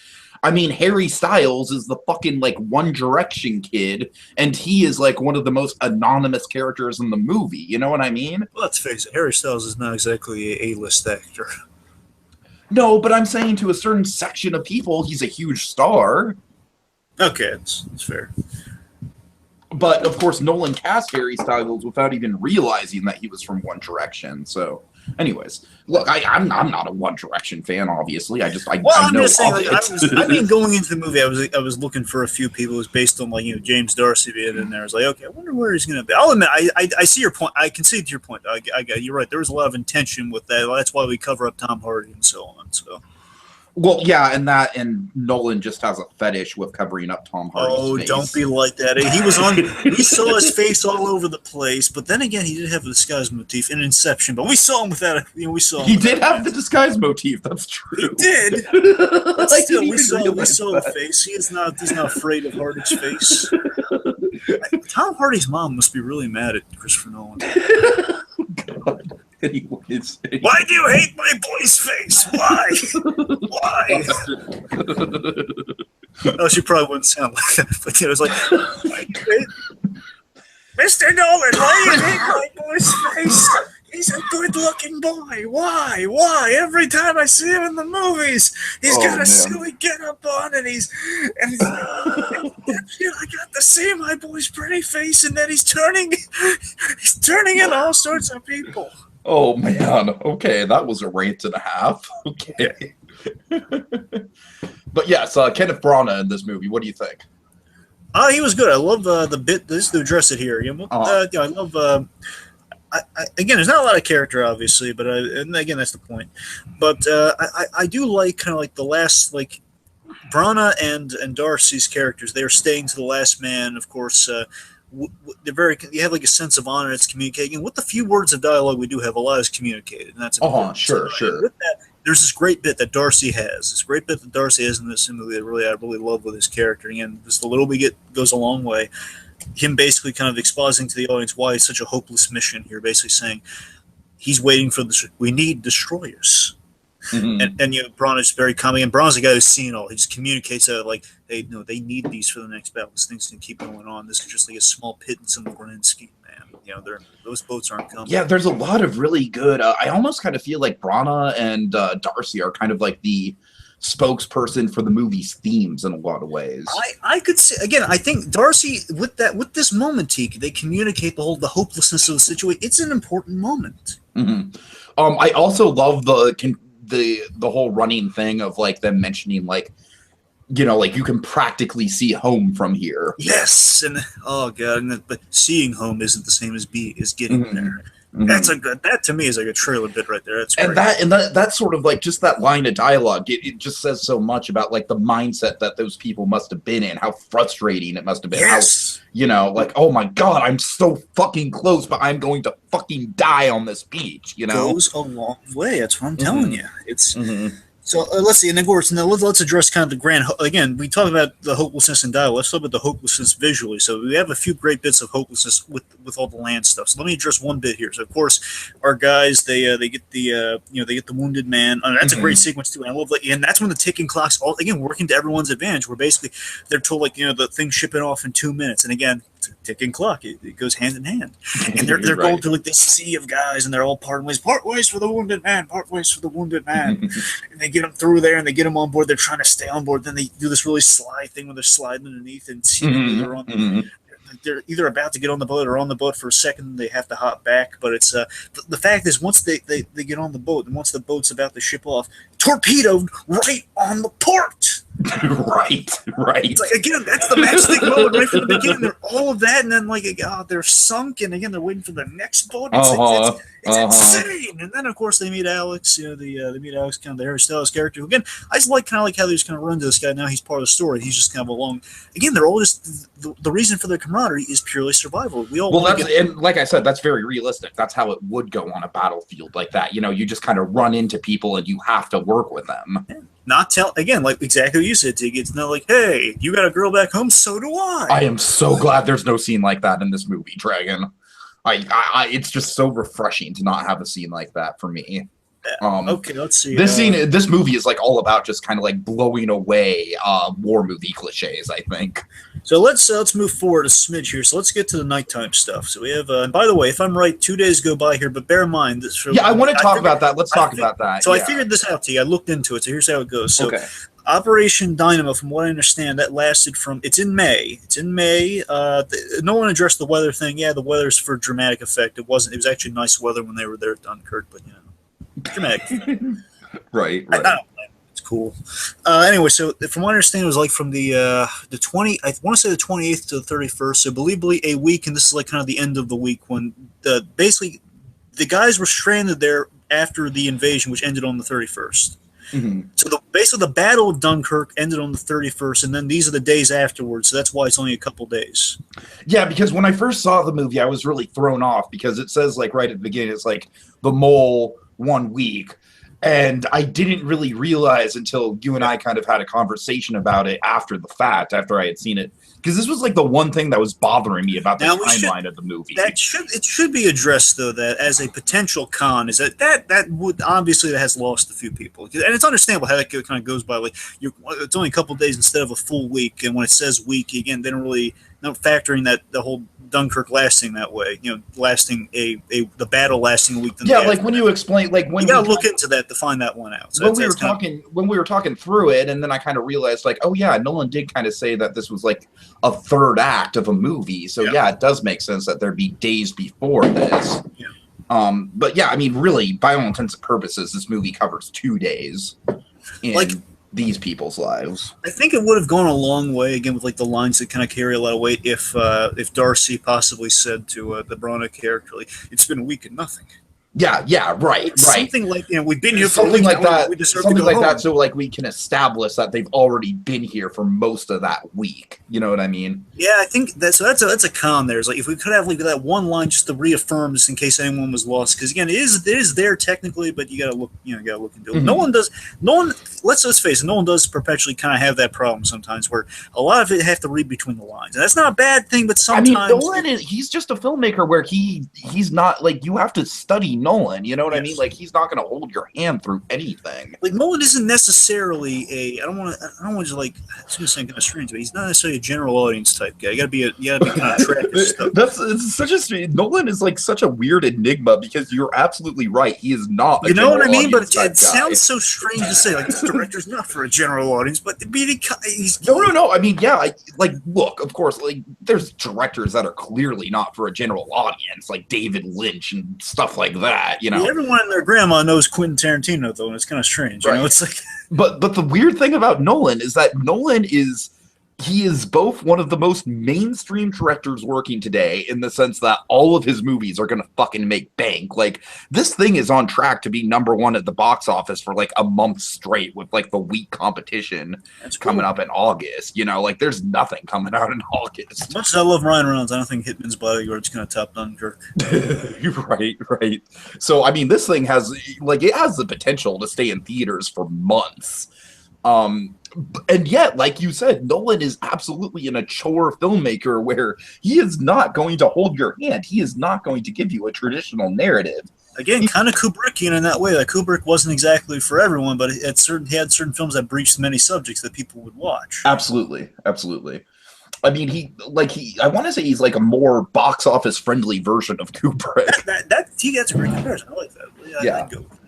I mean, Harry Styles is the fucking, like, One Direction kid, and he is, like, one of the most anonymous characters in the movie. You know what I mean? Well, let's face it, Harry Styles is not exactly a A-list actor. No, but I'm saying to a certain section of people, he's a huge star. Okay, that's fair. But, of course, Nolan cast Harry Styles without even realizing that he was from One Direction, so... Anyways, look, I'm not a One Direction fan, obviously. I'm just saying, going into the movie, I was looking for a few people. It was based on James Darcy being in there. I was like, okay, I wonder where he's going to be. I'll admit, I see your point. I concede to your point. You're right. There was a lot of intention with that. That's why we cover up Tom Hardy and so on. So. Well, yeah, and Nolan just has a fetish with covering up Tom Hardy's face. Don't be like that. We saw his face all over the place, but then again, he did have a disguise motif in Inception, but we saw him without it. He did have the disguise motif, that's true. He did. But still, we saw the face. He's not afraid of Hardy's face. Tom Hardy's mom must be really mad at Christopher Nolan. God. Anyways. Why do you hate my boy's face? Why? Why? Oh, she probably wouldn't sound like that, but it was like, Mr. Nolan, why do you hate my boy's face? He's a good-looking boy. Why? Why? Every time I see him in the movies, he's got a silly get-up on, and he's I got to see my boy's pretty face, and then he's turning in all sorts of people. Oh man, okay, that was a rant and a half. Okay. But yes, Kenneth Branagh in this movie, what do you think? He was good. I love the bit, just to address it here. I love, again, there's not a lot of character, obviously, but and again, that's the point. But I do like kind of like the last, like, Branagh and Darcy's characters. They're staying to the last man, of course. They're you have like a sense of honor. It's communicating. With the few words of dialogue we do have, a lot is communicated, and that's important. Sure. With that, there's this great bit that Darcy has. This great bit that Darcy has in this movie that I really love with his character. Again, just the little we get goes a long way. Him basically kind of expositing to the audience why it's such a hopeless mission here. Basically saying he's waiting for we need destroyers. Mm-hmm. And Branagh's very calming, and Branagh's the guy who's seeing it all. He just communicates that, like, hey, no, they need these for the next battle. This thing's going to keep going on. This is just like a small pit in some Gorninsky, man. Those boats aren't coming. Yeah, there's a lot of really good. I almost kind of feel like Branagh and Darcy are kind of like the spokesperson for the movie's themes in a lot of ways. I could say, again, I think Darcy, with this moment, Tiki, they communicate the hopelessness of the situation. It's an important moment. Mm-hmm. I also love the whole running thing of like them mentioning like, like you can practically see home from here. Yes, and oh god, but seeing home isn't the same as getting there. Mm-hmm. That to me is like a trailer bit right there. That's great. And that's sort of like just that line of dialogue. It just says so much about like the mindset that those people must have been in, how frustrating it must have been. Yes. How, like, oh my god, I'm so fucking close, but I'm going to fucking die on this beach. Goes a long way. That's what I'm telling you. It's. Mm-hmm. So let's see, and of course, now let's address kind of the grand. Again, we talk about the hopelessness in dialogue. Let's talk about the hopelessness visually. So we have a few great bits of hopelessness with all the land stuff. So let me address one bit here. So of course, our guys they get the they get the wounded man. That's a great sequence too. And I love that, and that's when the ticking clock's all again working to everyone's advantage. Where basically they're told like the thing's shipping off in 2 minutes, and again. It's a ticking clock. It goes hand in hand, and they're right. Going through like this sea of guys, and they're all part ways for the wounded man, part ways for the wounded man, and they get them through there, and they get them on board. They're trying to stay on board. Then they do this really sly thing where they're sliding underneath, and they're either about to get on the boat or on the boat for a second. They have to hop back, but it's the fact is once they get on the boat, and once the boat's about to ship off, torpedoed right on the port. right. It's like, again, that's the matchstick moment right from the beginning. They're all of that, and then like they're sunk, and again they're waiting for the next boat. It's insane. And then of course they meet Alex. They meet Alex, kind of the Harry Styles character. Who, again, I just like how they just kind of run to this guy. Now he's part of the story. He's just kind of along. Again, they're all just the reason for their camaraderie is purely survival. We all and like I said, that's very realistic. That's how it would go on a battlefield like that. You just kind of run into people and you have to work with them. Yeah. Not tell again, like exactly what you said, Tig. It's not like, hey, you got a girl back home, so do I. I am so glad there's no scene like that in this movie, Dragon. It's just so refreshing to not have a scene like that for me. Okay, let's see. This movie is like all about just kind of like blowing away war movie cliches, I think. So let's move forward a smidge here. So let's get to the nighttime stuff. So we have, and by the way, if I'm right, 2 days go by here, but bear in mind this. I want to talk about that. Let's talk about that. So I figured this out to you. I looked into it. So here's how it goes. So Operation Dynamo, from what I understand, that lasted from. It's in May. No one addressed the weather thing. Yeah, the weather's for dramatic effect. It wasn't. It was actually nice weather when they were there at Dunkirk, but dramatic. Right. It's cool. Anyway, so from what I understand, it was like from the 20. I want to say the 28th to the 31st. So believably a week, and this is like kind of the end of the week when basically the guys were stranded there after the invasion, which ended on the 31st. Mm-hmm. So basically the Battle of Dunkirk ended on the 31st, and then these are the days afterwards. So that's why it's only a couple days. Yeah, because when I first saw the movie, I was really thrown off because it says like right at the beginning, it's like the mole 1 week. And I didn't really realize until you and I kind of had a conversation about it after the fact, after I had seen it. Because this was like the one thing that was bothering me about the timeline of the movie. It should be addressed, though, that as a potential con is that would obviously that has lost a few people. And it's understandable how that kind of goes by. Like it's only a couple of days instead of a full week. And when it says week, again, they don't factor in that the whole Dunkirk lasting that way. Lasting the battle lasting a week. Yeah, like when you explain, like when you gotta look into that to find that one out. So when we were talking through it, and then I kind of realized, like, oh yeah, Nolan did kind of say that this was like a third act of a movie. So yeah, it does make sense that there'd be days before this. Yeah. But yeah, I mean, really, by all intents and purposes, this movie covers 2 days in these people's lives. I think it would have gone a long way, again, with like the lines that kind of carry a lot of weight, if Darcy possibly said to the Brana character, like, "It's been a week and nothing." Yeah, right. Something like, we've been here for something a week, like that. We deserve Something to go like home. that, so like we can establish that they've already been here for most of that week. You know what I mean? Yeah, I think that's a con there. It's like if we could have like that one line just to reaffirm, just in case anyone was lost, because again, it is there technically, but you gotta look into it. No one does. Let's face it. No one does perpetually kind of have that problem sometimes, where a lot of it have to read between the lines, and that's not a bad thing. But sometimes, I mean, Nolan he's just a filmmaker where he's not like, you have to study Nolan. You know what I mean? Like, he's not going to hold your hand through anything. Like, Nolan isn't necessarily I don't want to like, it's going to sound kind of strange, but he's not necessarily a general audience type guy. You got to be kind of track his stuff. It's such a Nolan is like such a weird enigma, because you're absolutely right. He is not. You know what I mean? But it sounds so strange to say, like, this director's not for a general audience, but he's no. I mean, yeah, look, of course, like, there's directors that are clearly not for a general audience, like David Lynch and stuff like that. You know, everyone and their grandma knows Quentin Tarantino, though, and it's kind of strange. Right. You know, it's like, but the weird thing about Nolan is that he is both one of the most mainstream directors working today, in the sense that all of his movies are going to fucking make bank. Like, this thing is on track to be #1 at the box office for like a month straight, with like the week competition coming up in August. You know, like, there's nothing coming out in August. As much as I love Ryan Reynolds, I don't think Hitman's Bodyguard's going to top Dunkirk. Right. So, I mean, this thing has the potential to stay in theaters for months. And yet, like you said, Nolan is absolutely an mature filmmaker, where he is not going to hold your hand. He is not going to give you a traditional narrative. Again, kind of Kubrickian in that way. Like, Kubrick wasn't exactly for everyone, but he had certain films that breached many subjects that people would watch. Absolutely. I mean, I want to say he's like a more box office friendly version of Kubrick. That's a great comparison. I like that. Yeah. I'd go with that.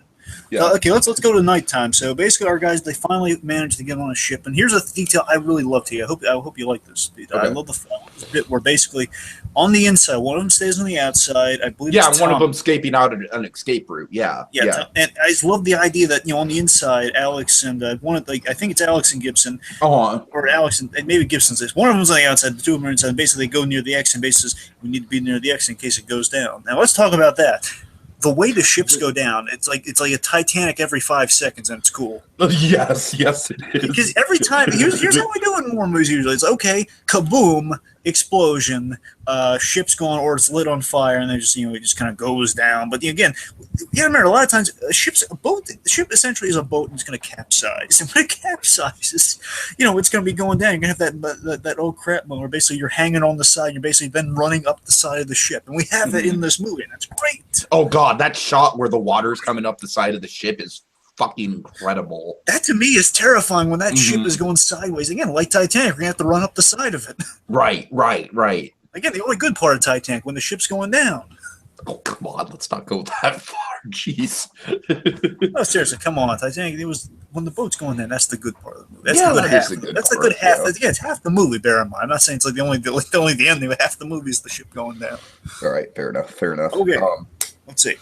Yeah. Okay, let's go to nighttime. So basically, our guys, they finally managed to get on a ship, and here's a detail I really love to you. I hope you like this. Okay. I love the bit where basically on the inside, one of them stays on the outside. I believe. Yeah, one of them escaping out an escape route. Yeah. And I just love the idea that on the inside, Alex and I think it's Alex and Gibson, or Alex and maybe Gibson says one of them's on the outside, the two of them are inside. And basically, they go near the exit and basically says, we need to be near the exit in case it goes down. Now let's talk about that. The way the ships go down, it's like a Titanic every 5 seconds, and it's cool. Yes, it is. Because every time, here's how we do it in war movies usually. It's okay, kaboom, explosion, ship's going, or it's lit on fire, and then it just kind of goes down. But again, you gotta remember, a lot of times the ship essentially is a boat, and it's going to capsize. And when it capsizes, it's going to be going down. You're going to have that old crap moment where basically you're hanging on the side, you're basically then running up the side of the ship, and we have that in this movie, and that's great. Oh God, that shot where the water's coming up the side of the ship is fucking incredible. That to me is terrifying when that ship is going sideways. Again, like Titanic, we're going to have to run up the side of it. Right. Again, the only good part of Titanic, when the ship's going down. Oh, come on, let's not go that far. Jeez. No, seriously, come on. Titanic, it was when the boat's going down, that's the good part of the movie. That's the good half. That's the good half. Yeah, it's half the movie, bear in mind. I'm not saying it's like the ending, but half the movie is the ship going down. All right, fair enough. Okay. Let's see.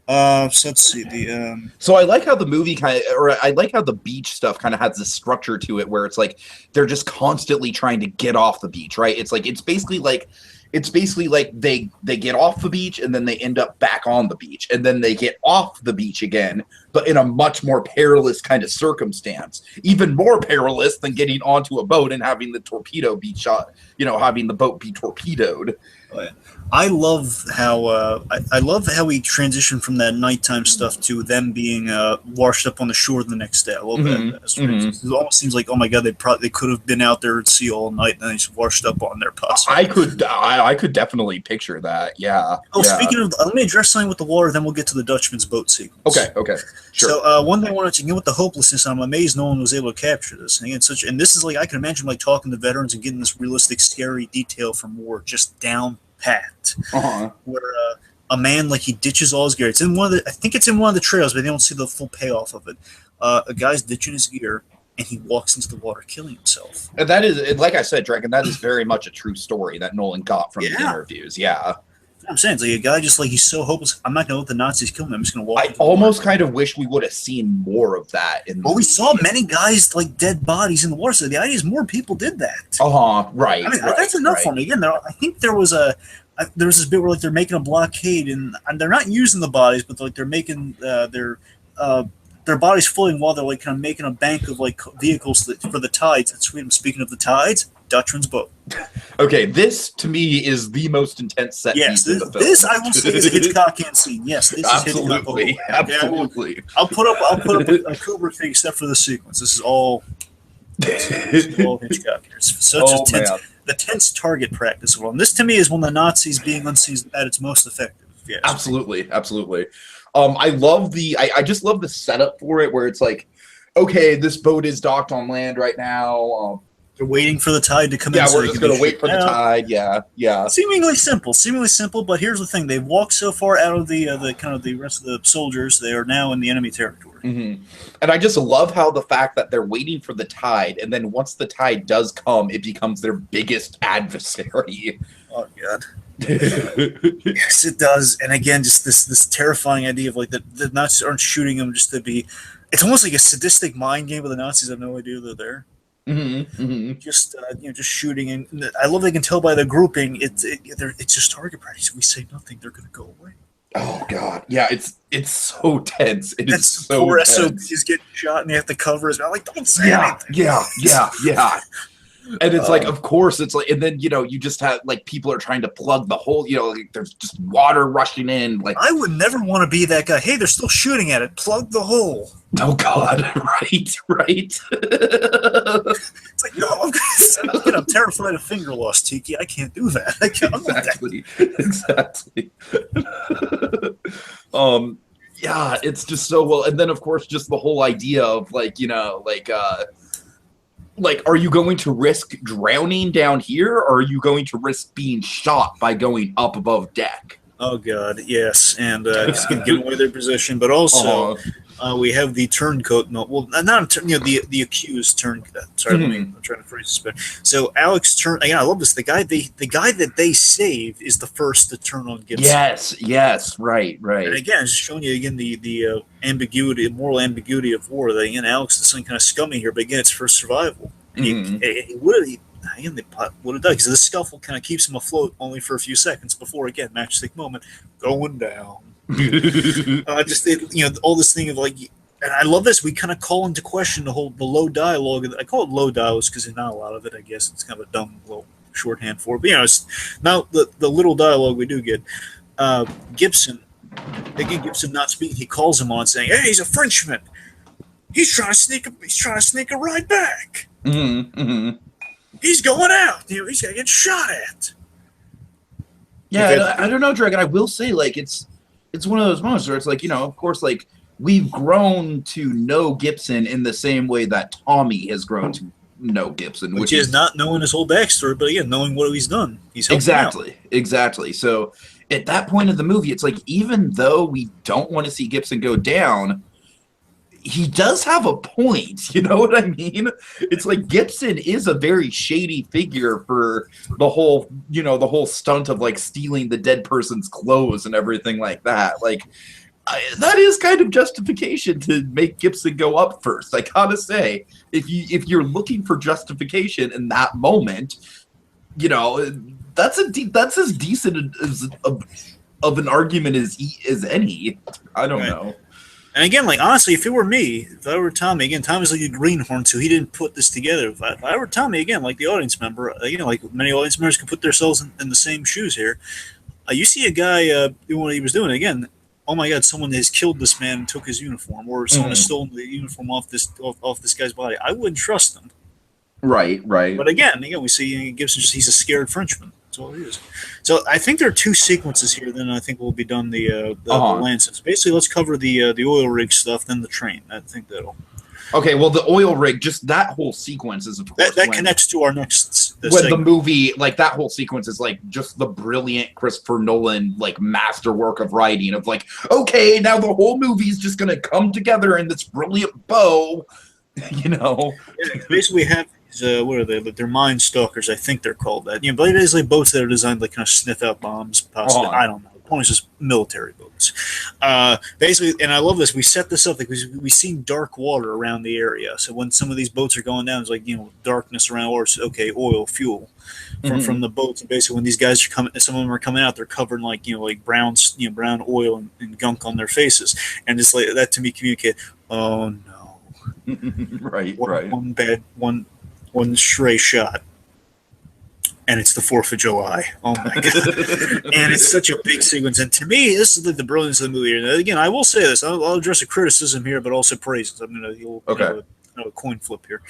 So let's see So I like how the movie I like how the beach stuff kind of has this structure to it, where it's like they're just constantly trying to get off the beach, right? It's basically like they get off the beach and then they end up back on the beach, and then they get off the beach again, but in a much more perilous kind of circumstance, even more perilous than getting onto a boat and having the torpedo be shot, having the boat be torpedoed. Oh, yeah. I love how we transitioned from that nighttime stuff to them being washed up on the shore the next day. I love that. It almost seems like, oh my God, they could have been out there at sea all night and then they just washed up on their possibly. I could definitely picture that. Yeah. Oh, yeah. Speaking of, let me address something with the water, then we'll get to the Dutchman's boat sequence. Okay. Sure. So one thing I wanted to get with the hopelessness, I'm amazed no one was able to capture this. And this is like, I can imagine like talking to veterans and getting this realistic, scary detail from war just down Pact, where a man he ditches all his gear. It's in I think it's in one of the trails, but they don't see the full payoff of it. A guy's ditching his gear, and he walks into the water, killing himself. And that is, like I said, Dragon, that is very much a true story that Nolan got from the interviews. Yeah. I'm saying it's a guy just he's so hopeless. I'm not going to let the Nazis kill him. I'm just going to walk. I almost kind of wish we would have seen more of that. We saw many guys dead bodies in the water. So the idea is more people did that. Right. I mean, that's enough for me. Again, I think there was this bit where they're making a blockade and they're not using the bodies, but they're making their bodies floating while they're kind of making a bank of vehicles for the tides. And speaking of the tides, Dutchman's boat. Okay, this to me is the most intense set piece of the film. This I will say is a Hitchcockian scene. Yes, this absolutely, is absolutely. I'll put up a Kubrick thing except for the sequence. This is all Hitchcock here. It's such the tense target practice of one. This to me is when the Nazis being unseen at its most effective. Yes. Absolutely. I love I just love the setup for it, where it's okay, this boat is docked on land right now. They're waiting for the tide to come in. Yeah, we're just going to wait for the tide. Yeah. Seemingly simple. But here's the thing: they've walked so far out of the rest of the soldiers, they are now in the enemy territory. Mm-hmm. And I just love how the fact that they're waiting for the tide, and then once the tide does come, it becomes their biggest adversary. Oh God. Yes, it does. And again, just this terrifying idea of the Nazis aren't shooting them just to be. It's almost like a sadistic mind game, where the Nazis have no idea they're there. Just shooting, and I love they can tell by the grouping. It's just target practice. If we say nothing, they're going to go away. Oh God, yeah, it's so tense. It's so poor tense. SOBs getting shot, and they have to cover his mouth. Don't say anything. Yeah. And it's of course, it's and then you just have people are trying to plug the hole. There's just water rushing in. I would never want to be that guy. Hey, they're still shooting at it. Plug the hole. Oh God, right. It's no, I'm terrified of finger loss, Tiki. I can't do that. Exactly. Yeah, it's just so well. And then of course, just the whole idea of are you going to risk drowning down here, or are you going to risk being shot by going up above deck? Oh God, yes, and just giving away their position, but also we have the turncoat. No, well, not the accused turn. Sorry, I'm trying to phrase this better. So Alex turn. Again, I love this. The guy that they save is the first to turn on Gibson. Yes, right. And again, it's showing you the ambiguity, moral ambiguity of war. That again, Alex is something kind of scummy here, but again, it's for survival. And he would have done because the scuffle kind of keeps him afloat only for a few seconds before again matchstick moment going down. All this thing of and I love this. We kind of call into question the low dialogue. I call it low dialogue because there's not a lot of it. I guess it's kind of a dumb little shorthand for it. But it's now the little dialogue we do get. Gibson not speaking. He calls him on saying, "Hey, he's a Frenchman. He's trying to sneak a ride back. He's going out. He's gonna get shot at." Yeah, I don't know, Dragon. I will say, it's one of those moments where it's of course, we've grown to know Gibson in the same way that Tommy has grown to know Gibson, which is not knowing his whole backstory, but again, knowing what he's done. He's exactly. So at that point of the movie, it's even though we don't want to see Gibson go down, he does have a point. You know what I mean? It's Gibson is a very shady figure for the whole, the whole stunt of stealing the dead person's clothes and everything like that. That is kind of justification to make Gibson go up first. I gotta say, if you're looking for justification in that moment, that's as decent of an argument as any. I don't know. And again, honestly, if it were me, if I were Tommy, again, Tommy's like a greenhorn, so he didn't put this together. If I were Tommy, again, the audience member, many audience members can put themselves in the same shoes here. You see a guy doing what he was doing, again, oh my God, someone has killed this man and took his uniform, or someone has stolen the uniform off this guy's body. I wouldn't trust him. Right. But again, we see Gibson, he's a scared Frenchman. That's all he is. So I think there are two sequences here. Then I think we'll be done the land. So basically, let's cover the oil rig stuff, then the train. I think that'll. Okay, well, the oil rig, just that whole sequence is of course that connects to our next the movie, like that whole sequence is like just the brilliant Christopher Nolan like masterwork of writing of like, okay, now the whole movie is just gonna come together in this brilliant bow, you know. Yeah, basically, we have these, what are they? They're mine stalkers, I think they're called that. You know, but it is like boats that are designed to like kind of sniff out bombs. Possibly, I don't know. The point is just military boats. Basically, and I love this. We set this up because we seen dark water around the area. So when some of these boats are going down, it's like, you know, darkness around, or okay, oil, fuel from the boats. And basically, when these guys are coming, some of them are coming out, they're covered in like, you know, like brown oil and gunk on their faces, and it's like that to me communicate. Oh no, right. One stray shot. And it's the 4th of July. Oh my god! And it's such a big sequence. And to me, this is like the brilliance of the movie. And again, I will say this: I'll address a criticism here, but also praises. I'm going to have a coin flip here.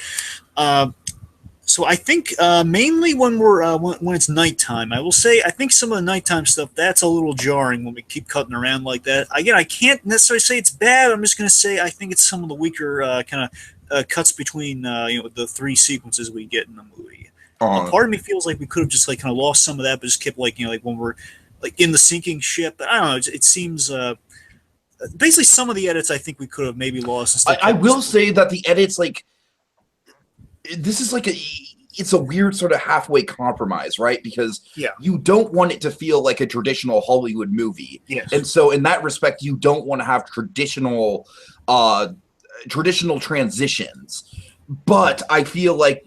So I think mainly when when it's nighttime, I will say I think some of the nighttime stuff that's a little jarring when we keep cutting around like that. Again, I can't necessarily say it's bad. I'm just going to say I think it's some of the weaker kind of cuts between the 3 sequences we get in the movie. Part of me feels like we could have just like kind of lost some of that, but just kept like, you know, like when we're like in the sinking ship. But I don't know. It seems basically some of the edits I think we could have maybe lost. I will say that the edits, like, this is like it's a weird sort of halfway compromise, right? Because you don't want it to feel like a traditional Hollywood movie, and so in that respect, you don't want to have traditional transitions. But I feel like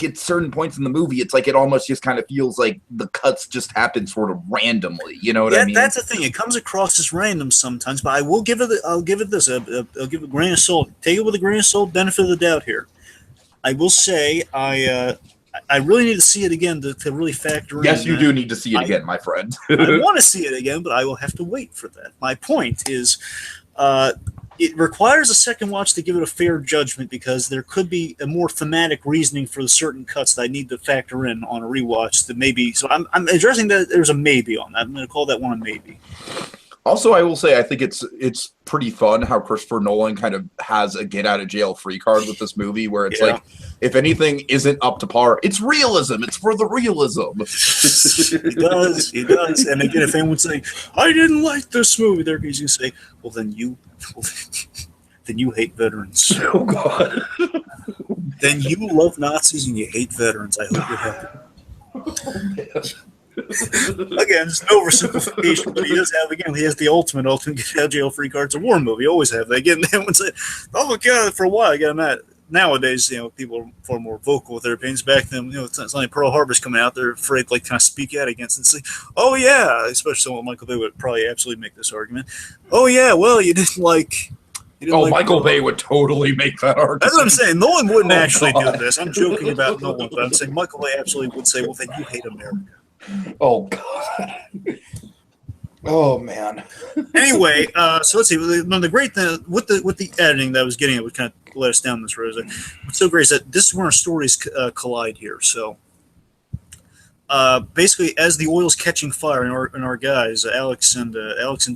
at certain points in the movie, it's like it almost just kind of feels like the cuts just happen sort of randomly. You know what I mean? That's the thing. It comes across as random sometimes, but I'll give it this. I'll give it a grain of salt. Take it with a grain of salt. Benefit of the doubt here. I will say I really need to see it again to really factor in. Yes, you do need to see it again, my friend. I want to see it again, but I will have to wait for that. My point is, it requires a second watch to give it a fair judgment because there could be a more thematic reasoning for the certain cuts that I need to factor in on a rewatch. That maybe, so I'm addressing that there's a maybe on that. I'm going to call that one a maybe. Also, I will say I think it's pretty fun how Christopher Nolan kind of has a get out of jail free card with this movie, where it's like, if anything isn't up to par, it's realism. It's for the realism. He does. And again, if anyone's saying I didn't like this movie, they're going to say, well, then you hate veterans. Oh God. Then you love Nazis and you hate veterans. I hope you're happy. Oh, man. Again, it's no oversimplification, but he has the ultimate get out of jail free card. It's a war movie. Always have that. Again, everyone said, oh my God, for a while I got mad. Nowadays, you know, people are far more vocal with their opinions. Back then, you know, it's like Pearl Harbor's coming out, they're afraid to like kind of speak out against it. It's like, oh yeah, especially someone like Michael Bay would probably absolutely make this argument. Oh yeah, well, you didn't like. Michael Bay would totally make that argument. That's what I'm saying. Nolan wouldn't actually do this. I'm joking about Nolan, but I'm saying Michael Bay absolutely would say, well, then you hate America. Oh God! Oh man! Anyway, so let's see. The great thing with the editing that I was getting, it would kind of let us down this road. What's so great is that this is where our stories collide here. So, basically, as the oil's catching fire, and our guys, Alex and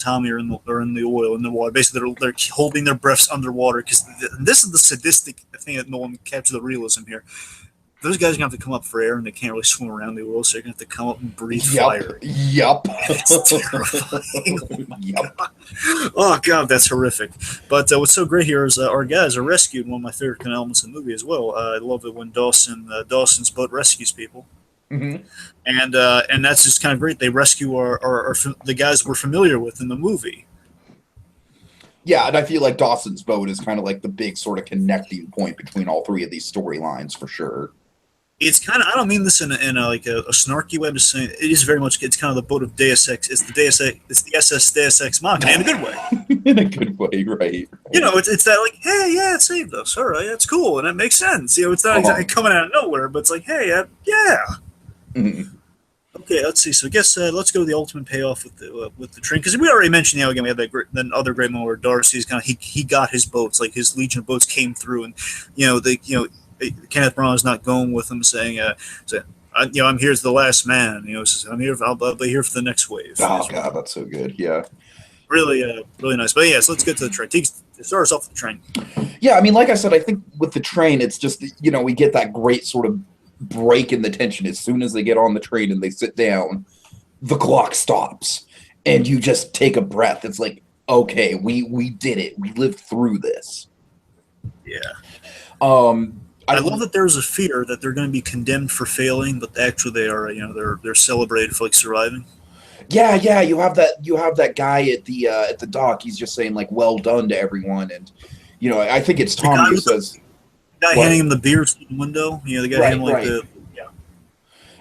Tommy are in the oil in the water. Basically, they're holding their breaths underwater because this is the sadistic thing that Nolan captured the realism here. Those guys are going to have to come up for air, and they can't really swim around the oil, so they're going to have to come up and breathe fire. Yep. It's terrifying. Oh, God, that's horrific. But what's so great here is our guys are rescued, one of my favorite kind of elements of the movie as well. I love it when Dawson's boat rescues people. Mm-hmm. And that's just kind of great. They rescue the guys we're familiar with in the movie. Yeah, and I feel like Dawson's boat is kind of like the big sort of connecting point between all 3 of these storylines for sure. It's kind of, I don't mean this in a snarky way. I'm just saying it is very much. It's kind of the boat of Deus Ex. It's the SS Deus Ex Machina in a good way. In a good way, right? You know, it's that like, hey, yeah, it saved us. All right, that's cool, and it makes sense. You know, it's not exactly coming out of nowhere, but it's like, hey, yeah. Mm-hmm. Okay, let's see. So I guess let's go to the ultimate payoff with the train, because we already mentioned. Again, we had that other great moment where Darcy's kind of he got his boats, like his Legion of boats came through, and Kenneth Branagh is not going with him, saying, I'm here as the last man. You know, says, I'm here. I'll be here for the next wave. Oh God, that's so good. Yeah, really nice. But yeah, so let's get to the train. Start us off with the train. Yeah, I mean, like I said, I think with the train, it's just we get that great sort of break in the tension as soon as they get on the train and they sit down, the clock stops and you just take a breath. It's like, okay, we did it. We lived through this. Yeah. I love that there's a fear that they're going to be condemned for failing, but actually they are, they're celebrated for like surviving. Yeah, you have that guy at the dock. He's just saying like, "Well done" to everyone, and I think it's Tommy who says, the guy handing him the beer through the window. The guy handing him the.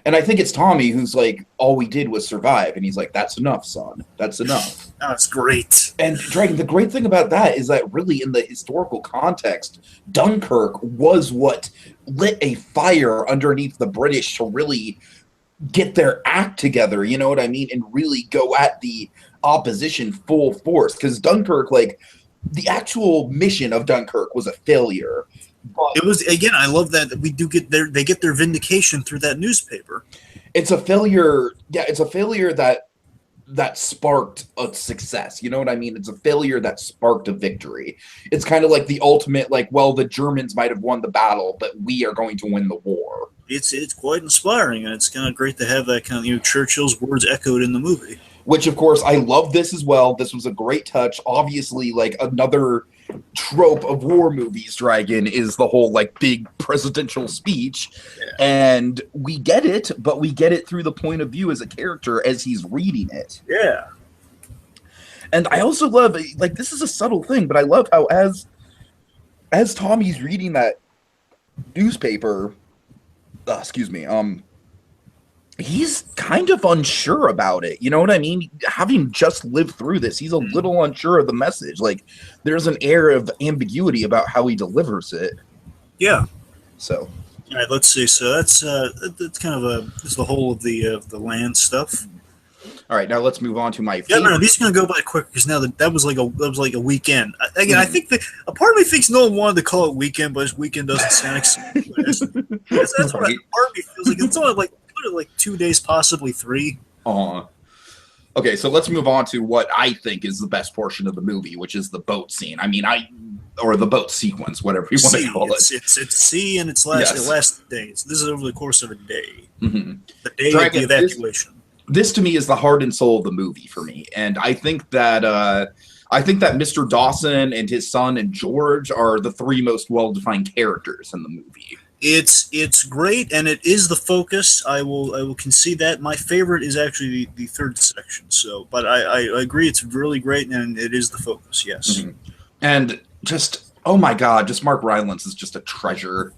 And I think it's Tommy who's like, all we did was survive. And he's like, that's enough, son. That's enough. That's great. And Dragon, the great thing about that is that really in the historical context, Dunkirk was what lit a fire underneath the British to really get their act together, you know what I mean? And really go at the opposition full force. Because Dunkirk, like, the actual mission of Dunkirk was a failure. It was, again, I love that we do get they get their vindication through that newspaper. It's a failure. Yeah, it's a failure that sparked a success. You know what I mean? It's a failure that sparked a victory. It's kind of like the ultimate, like, well, the Germans might have won the battle, but we are going to win the war. It's quite inspiring, and it's kind of great to have that kind of, Churchill's words echoed in the movie. Which, of course, I love this as well. This was a great touch. Obviously, like, another trope of war movies, Dragon, is the whole, like, big presidential speech. Yeah. And we get it, but we get it through the point of view as a character as he's reading it. Yeah. And I also love, like, this is a subtle thing, but I love how as Tommy's reading that newspaper, he's kind of unsure about it. You know what I mean? Having just lived through this, he's a little unsure of the message. Like, there's an air of ambiguity about how he delivers it. Yeah. So. All right, let's see. So that's kind of that's the whole of the land stuff. All right, now let's move on to my favorite. Yeah, no, these are gonna go by quick because now that was like a weekend. Again, I think that a part of me thinks Nolan wanted to call it weekend, but his weekend doesn't sound exciting. That's what part of me feels like. It's only like 2 days, possibly 3. Okay, so let's move on to what I think is the best portion of the movie, which is the boat scene. I mean, or the boat sequence, whatever you want to call it. It's sea, and it lasts days. This is over the course of a day. Mm-hmm. The day of the evacuation. This to me is the heart and soul of the movie for me, and I think that Mr. Dawson and his son and George are the 3 most well-defined characters in the movie. It's great, and it is the focus. I will concede that. My favorite is actually the third section. So, but I agree, it's really great, and it is the focus. Yes, and just oh my God, just Mark Rylance is just a treasure.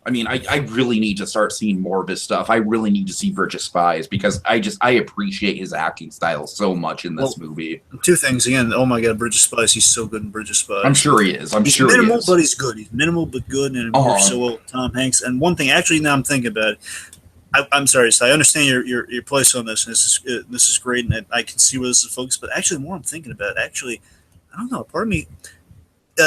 I mean, I really need to start seeing more of his stuff. I really need to see Bridge of Spies because I appreciate his acting style so much in this movie. 2 things again. Oh my God, Bridge of Spies! He's so good in Bridge of Spies. I'm sure he is. He's minimal, but he's good. He's minimal but good, and it works so well with Tom Hanks. And one thing, actually, now I'm thinking about it. I'm sorry, so I understand your place on this, and this is great, and I can see where this is focused. But actually, the more I'm thinking about it, actually, I don't know. Part of me.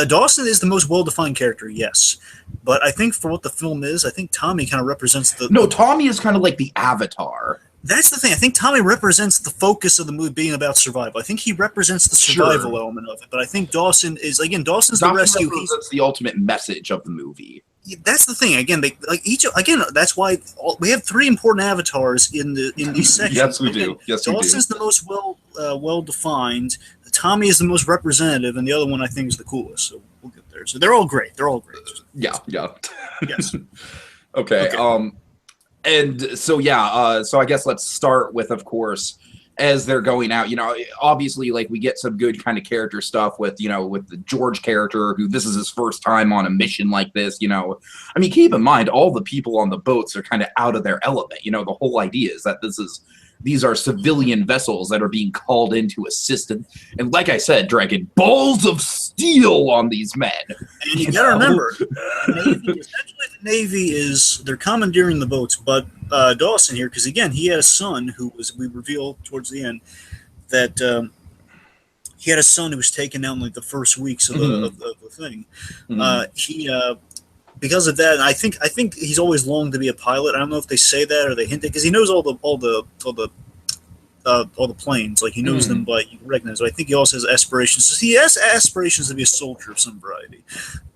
Dawson is the most well-defined character, yes. But I think for what the film is, I think Tommy kind of represents the... No, Tommy is kind of like the Avatar. That's the thing. I think Tommy represents the focus of the movie being about survival. I think he represents the survival element of it. But I think Dawson is... Again, Dawson's the rescue. That's the ultimate message of the movie. That's the thing. Again, that's why we have 3 important avatars in these sections. Yes, we do. Dawson's the most well-defined. Tommy is the most representative, and the other one I think is the coolest. So we'll get there. So they're all great. Yeah. Yes. Okay. And so so I guess let's start with, of course, as they're going out. Obviously, like, we get some good kind of character stuff with the George character, who this is his first time on a mission like this. I mean, keep in mind all the people on the boats are kind of out of their element. The whole idea is that these are civilian vessels that are being called in to assist. And like I said, Dragon, balls of steel on these men. And you gotta remember, the Navy they're commandeering the boats, but Dawson here, because again, he had a son we reveal towards the end, that he had a son who was taken out in like the first weeks of the thing. Because of that, and I think he's always longed to be a pilot. I don't know if they say that or they hint it, because he knows all the planes, like he knows them, but you recognize. But I think he also has aspirations. He has aspirations to be a soldier of some variety.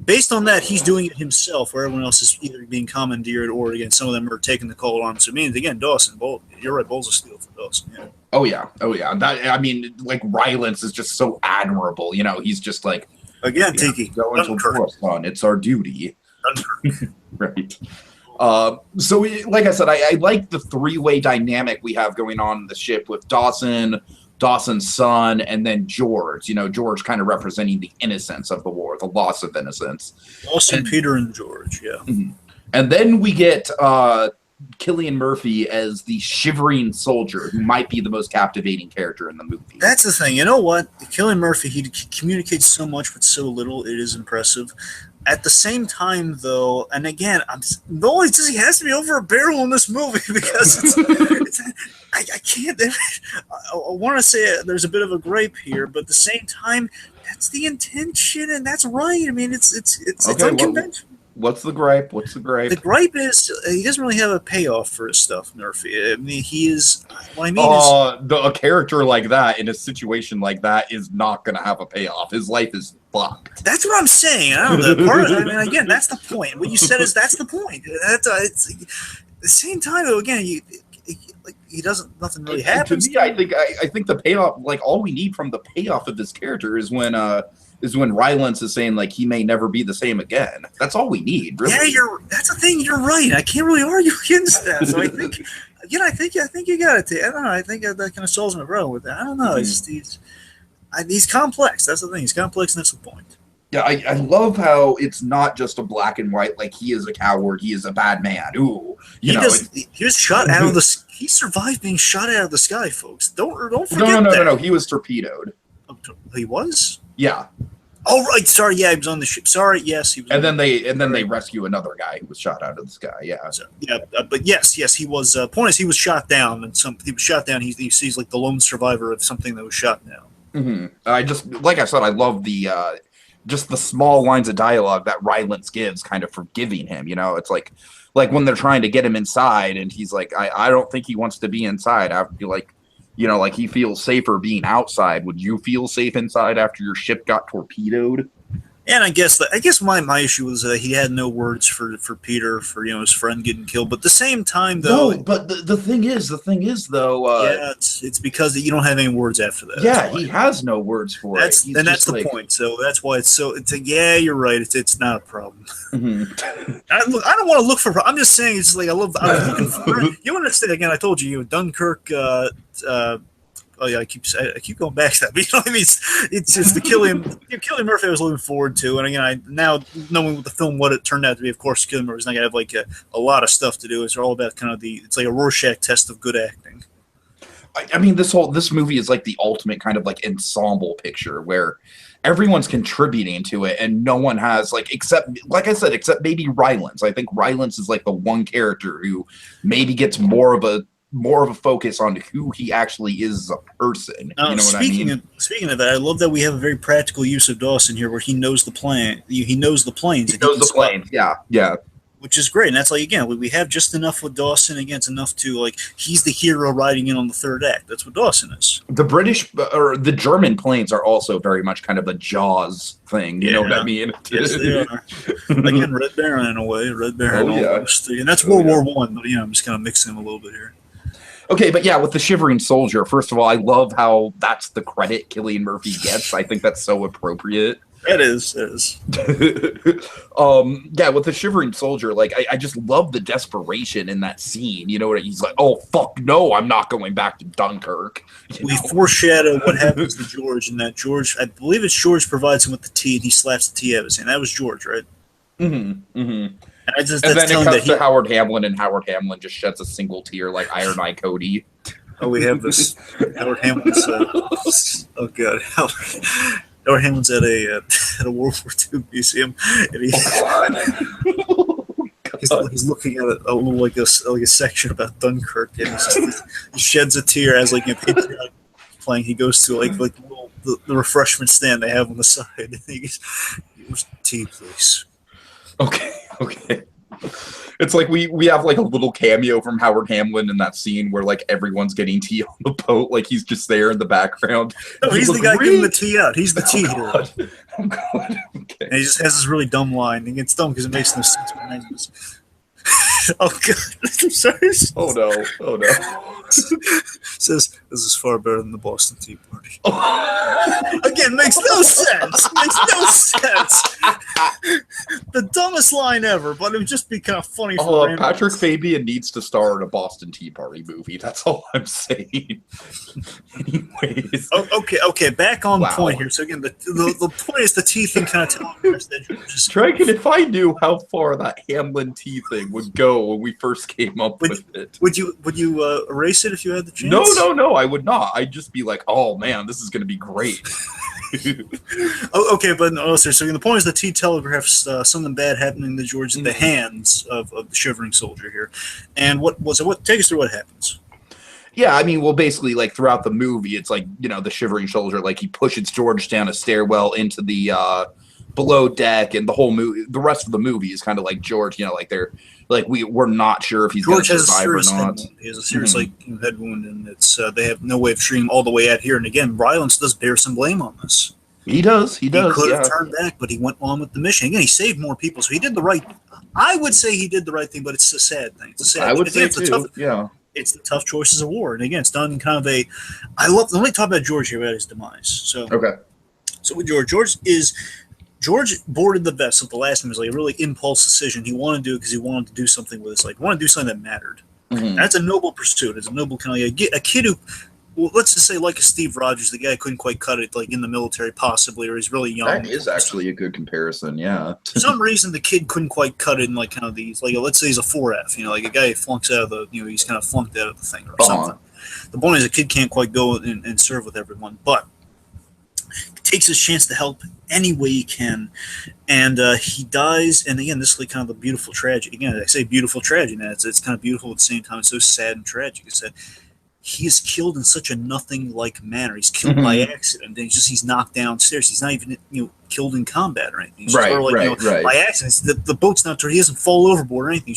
based on that, he's doing it himself, where everyone else is either being commandeered or, again, some of them are taking the call on. So, I mean, again, Dawson, you're right, Bull's a steal for Dawson. Yeah. Oh yeah. That, I mean, like Rylance is just so admirable. You know, he's just like, again, Tiki, Dunkirk, son. It's our duty. Right. So, like I said, I like the three-way dynamic we have going on in the ship with Dawson, Dawson's son, and then George. You know, George kind of representing the innocence of the war, the loss of innocence. Dawson, Peter, and George, yeah. Mm-hmm. And then we get Cillian Murphy as the shivering soldier, who might be the most captivating character in the movie. That's the thing. You know what? Cillian Murphy, he communicates so much with so little. It is impressive. At the same time, though, and again, the only reason he has to be over a barrel in this movie because I can't. I want to say there's a bit of a gripe here, but at the same time, that's the intention, and that's right. I mean, it's unconventional. What's the gripe? The gripe is he doesn't really have a payoff for his stuff, Murphy. I mean, he is. What I mean a character like that in a situation like that is not going to have a payoff. His life is fucked. That's what I'm saying. I don't know. I mean, again, that's the point. What you said is that's the point. It's, at the same time, though, again, he doesn't. Nothing really happens. To me, I think the payoff, like all we need from the payoff of this character, is when Rylance is saying like he may never be the same again. That's all we need, really. Yeah, that's the thing. You're right. I can't really argue against that. So I think, again, I think you got it. I don't know. I think that kind of solves my problem with that. I don't know. He's complex. That's the thing. He's complex, and that's the point. Yeah, I love how it's not just a black and white. Like he is a coward. He is a bad man. Ooh, he was shot out of the. He survived being shot out of the sky, folks. Don't forget that. No. He was torpedoed. He was. Yeah. Oh right, sorry. Yeah, he was on the ship. Sorry, yes, he was. And then they rescue another guy who was shot out of the sky. Yeah. So, yeah, but yes, he was. Point is, he was shot down, and he was shot down. He sees like the lone survivor of something that was shot down. Mm-hmm. I just, like I said, I love the just the small lines of dialogue that Rylance gives, kind of forgiving him. You know, it's like when they're trying to get him inside, and he's like, I don't think he wants to be inside. I would be like. You know, like he feels safer being outside. Would you feel safe inside after your ship got torpedoed? And I guess my issue was that he had no words for Peter, for his friend getting killed. But at the same time, though, no. But the thing is though, yeah, it's because you don't have any words after that. Yeah, he has no words for it. And that's the point. So that's why it's yeah, you're right. It's not a problem. Mm-hmm. I don't want to look for. I'm just saying it's like I was looking for. You understand? Again, I told you, Dunkirk. Oh yeah, I keep going back to that. But you know what I mean? It's just the Cillian Murphy I was looking forward to, and again, now knowing with the film what it turned out to be, of course, Cillian Murphy's not gonna have like a lot of stuff to do. It's all about kind of it's like a Rorschach test of good acting. I mean, this movie is like the ultimate kind of like ensemble picture where everyone's contributing to it, and no one has except maybe Rylance. I think Rylance is like the one character who maybe gets more of a focus on who he actually is as a person. You know what I mean? Speaking of that, I love that we have a very practical use of Dawson here, where he knows the plan. He knows the planes. He knows the planes. Yeah. Which is great, and that's like again, we have just enough with Dawson. Again, it's enough to he's the hero riding in on the third act. That's what Dawson is. The British or the German planes are also very much kind of a Jaws thing. You know what I mean? Yes, they are. Again, Red Baron in a way. Red Baron almost. And that's World War I. But I'm just kind of mixing them a little bit here. Okay, but yeah, with the shivering soldier, first of all, I love how that's the credit Cillian Murphy gets. I think that's so appropriate. It is. Yeah, with the shivering soldier, I just love the desperation in that scene. You know what? He's like, "Oh fuck, no, I'm not going back to Dunkirk." We foreshadow what happens to George, and that George, I believe it's George provides him with the tea, and he slaps the tea out of his hand. That was George, right? Mm-hmm. Mm-hmm. And then it comes to Howard Hamlin, and Howard Hamlin just sheds a single tear like Iron Eye Cody. Oh, we have this. Howard Hamlin's. Oh god, Howard Hamlin's at a World War II museum, and he's looking at a little like a section about Dunkirk, and he sheds a tear as patriotic playing. He goes to the refreshment stand they have on the side, and he goes, "Tea, please." Okay. It's like we have like a little cameo from Howard Hamlin in that scene where like everyone's getting tea on the boat, like he's just there in the background. No, he's the guy giving the tea out. He's the tea hero. Oh god. Okay. And he just has this really dumb line. And it's dumb because it makes no sense when it ends. Oh god, I'm sorry. Oh no. Oh no. Says this is far better than the Boston Tea Party. Again, makes no sense. Makes no sense. The dumbest line ever, but it would just be kind of funny. For Patrick Fabian needs to star in a Boston Tea Party movie. That's all I'm saying. Anyways. Okay. Back on point here. So again, the point is the tea thing kind of telling us that just Dragon, if I knew how far that Hamlin tea thing would go when we first came up with it, would you erase it if you had the chance? No, I would not. I'd just be like, oh man, this is going to be great. Okay, but no, sir. So the point is the tea telegraphs something bad happening to George at the hands of the shivering soldier here. And take us through what happens. Yeah, I mean, well, basically, like throughout the movie, it's like, you know, the shivering soldier, like he pushes George down a stairwell into the below deck, and the whole movie, the rest of the movie is kind of like George, you know, like they're like we're not sure if he's going to survive or not. He has a serious head wound, and it's they have no way of treating him all the way out here. And again, Rylance does bear some blame on this. He does. He could have turned back, but he went on with the mission. Again, he saved more people, so he did the right. I would say he did the right thing, but it's a sad thing. It's a sad. I would say too. Yeah. It's the tough choices of war, and again, it's done in kind of a. Let me talk about George here about his demise. So okay. So with George boarded the vessel. The last time was like a really impulse decision. He wanted to do it because he wanted to do something with his life. He wanted to do something that mattered. Mm-hmm. That's a noble pursuit. It's a noble kind of a kid who, well, let's just say like a Steve Rogers, the guy who couldn't quite cut it like in the military possibly, or he's really young. That is actually a good comparison, yeah. For some reason, the kid couldn't quite cut it in like kind of these, like let's say he's a 4F, you know, like a guy who flunks out of the, you know, he's kind of flunked out of the thing or something. The point is a kid can't quite go and serve with everyone, but takes his chance to help any way he can, and he dies. And again, this is like kind of a beautiful tragedy. Again, I say beautiful tragedy, and it's kind of beautiful at the same time. It's so sad and tragic. It's that he is killed in such a nothing-like manner. He's killed by accident. And he's knocked downstairs. He's not even killed in combat or anything. He's right. By accident. The boat's not. He doesn't fall overboard or anything.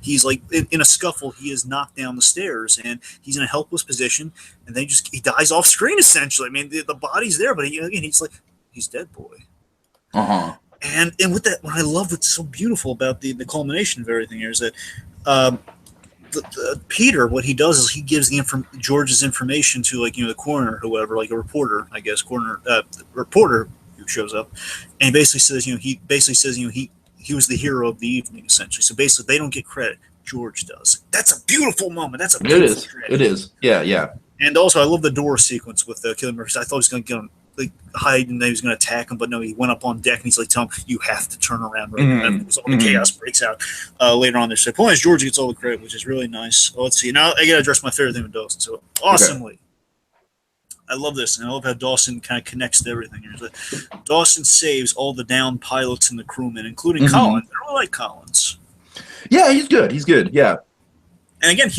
He's like in a scuffle. He is knocked down the stairs, and he's in a helpless position. And then he dies off screen essentially. I mean, the body's there, but he's dead, boy. And with that, what I love, what's so beautiful about the culmination of everything here is that. Peter, what he does is he gives George's information to the coroner, whoever, like a reporter, I guess, reporter who shows up, and basically says, he was the hero of the evening, essentially. So basically, they don't get credit. George does. That's a beautiful moment. That's a beautiful tragedy. It is. Yeah. And also, I love the door sequence with Killian Murphy. I thought he was going to get him. Hide and he was going to attack him, but no, he went up on deck and he's like, "Tell him you have to turn around." Right? And all the chaos breaks out later on there. So the point is, George gets all the credit, which is really nice. Let's see. Now I got to address my favorite thing with Dawson. So awesomely, I love this, and I love how Dawson kind of connects to everything here. Like, Dawson saves all the downed pilots and the crewmen, including Collins. I really like Collins. Yeah, he's good. Yeah. And again,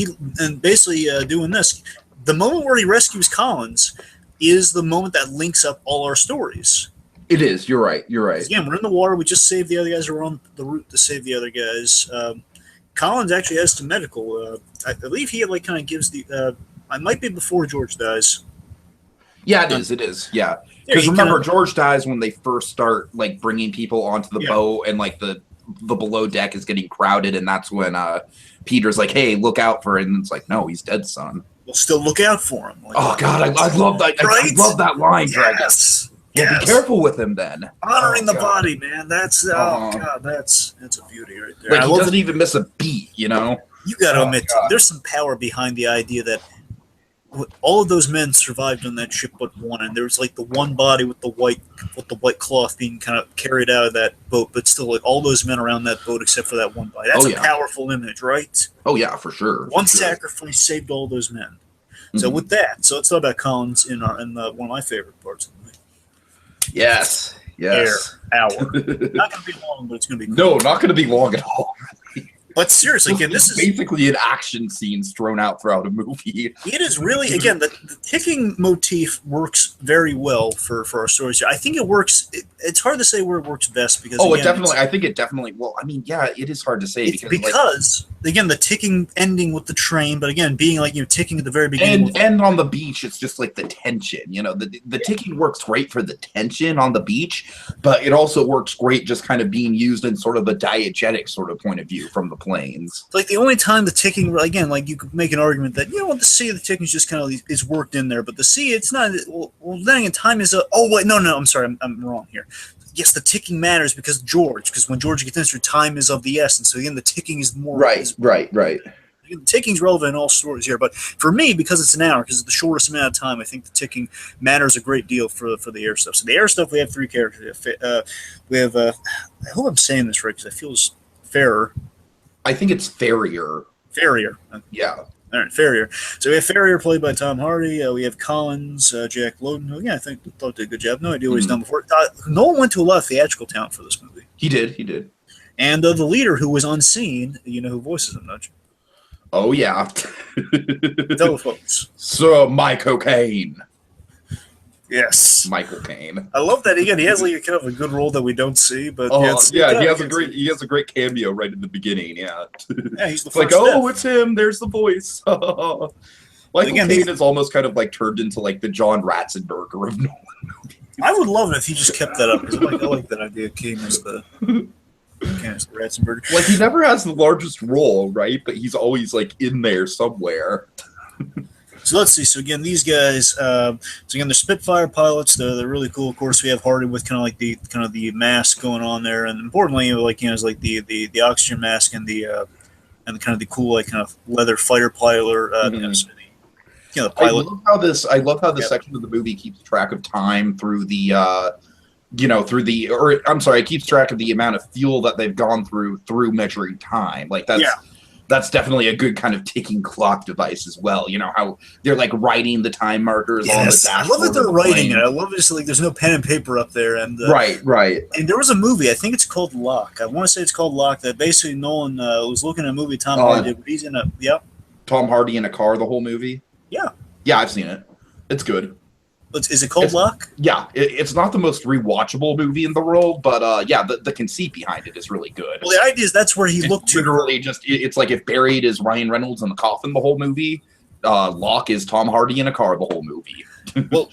basically doing this, the moment where he rescues Collins is the moment that links up all our stories. It is. You're right. Again, we're in the water. We just saved the other guys. We're on the route to save the other guys. Collins actually has to medical. I believe he kind of gives the. I might be before George dies. Yeah, it is. Yeah, because remember, George dies when they first start bringing people onto the boat, and the below deck is getting crowded, and that's when Peter's like, "Hey, look out for it," and it's like, "No, he's dead, son." We'll still look out for him. Oh God, I love that. Right? I love that line, Dragon. Yes. Well, be careful with him then. Honoring the body, man. That's God, that's a beauty right there. He doesn't even miss a beat, You got to admit, there's some power behind the idea that all of those men survived on that ship but one, and there was the one body with the white cloth being kind of carried out of that boat, but still all those men around that boat except for that one body. That's a powerful image, right? Oh yeah, for sure. One sacrifice saved all those men. So with that, let's talk about Collins in one of my favorite parts of the movie. Yes. Hour. Not going to be long, but it's going to be cool. No, not going to be long at all. But seriously, again, this is basically an action scenes thrown out throughout a movie. It is really, again, the ticking motif works very well for our stories here. I think it works. It's hard to say where it works best because Oh, again, it definitely. I think it definitely. Well, I mean, yeah, it is hard to say because again, the ticking ending with the train, but again, being like ticking at the very beginning, and on the beach, it's just like the tension. You know, the ticking works great for the tension on the beach, but it also works great just kind of being used in sort of a diegetic sort of point of view from the planes. Like the only time the ticking, again, like you could make an argument that the sea of the ticking is just kind of is worked in there, but the sea, it's not. Well then again, time is no, I'm sorry, I'm wrong here. Yes, the ticking matters because when George gets into time is of the essence. So again, the ticking is more right. The ticking's relevant in all stories here, but for me, because it's an hour, because it's the shortest amount of time, I think the ticking matters a great deal for the air stuff. So the air stuff, we have 3 characters. We have I hope I'm saying this right because it feels fairer. I think it's Farrier. Farrier. Yeah. All right, Farrier. So we have Farrier played by Tom Hardy. We have Collins, Jack Lowden, who, I think thought did a good job. No idea what he's done before. Nolan went to a lot of theatrical talent for this movie. He did. And the leader, who was unseen, you know who voices him, don't you? Oh, yeah. Tell the folks. So, my cocaine. Yes, Michael Caine. I love that. Again, he has like a kind of a good role that we don't see, but he has a great cameo right in the beginning. Yeah, he's the it's like, it's him. There's the voice. Michael Caine is almost kind of like turned into like the John Ratzenberger of Nolan movies. I would love it if he just kept that up because I like that idea. Caine is the Ratzenberger. Like he never has the largest role, right? But he's always like in there somewhere. So let's see. So again, these guys. So again, they're Spitfire pilots. They're really cool. Of course, we have Hardy with kind of the mask going on there, and importantly, is like the oxygen mask and the kind of the cool kind of leather fighter pilot. The pilot. I love how this section of the movie keeps track of time through the. It keeps track of the amount of fuel that they've gone through measuring time. Like that's definitely a good kind of ticking clock device as well. You know how they're like writing the time markers on the dashboard. I love that they're writing it. I love it. Like there's no pen and paper up there. And right. And there was a movie. I think it's called Lock. I want to say it's called Lock. That basically Nolan was looking at a movie Tom Hardy did. He's in a Tom Hardy in a car the whole movie. Yeah, I've seen it. It's good. Is it called Lock? Yeah, it's not the most rewatchable movie in the world, but the conceit behind it is really good. Well, the idea is that's where he looked to. Literally, it's like if Buried is Ryan Reynolds in the coffin the whole movie, Locke is Tom Hardy in a car the whole movie. Well,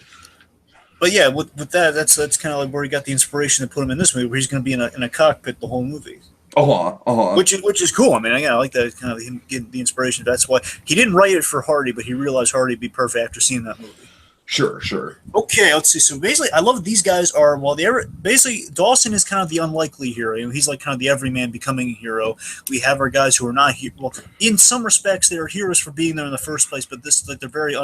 but yeah, with that, that's kind of like where he got the inspiration to put him in this movie, where he's going to be in a cockpit the whole movie. Which is cool. I mean, I like that kind of him getting the inspiration. That's why he didn't write it for Hardy, but he realized Hardy would be perfect after seeing that movie. Sure. Okay, let's see. So basically, I love that these guys are, basically, Dawson is kind of the unlikely hero. He's like kind of the everyman becoming a hero. We have our guys who are not here. Well, in some respects, they are heroes for being there in the first place, but they're very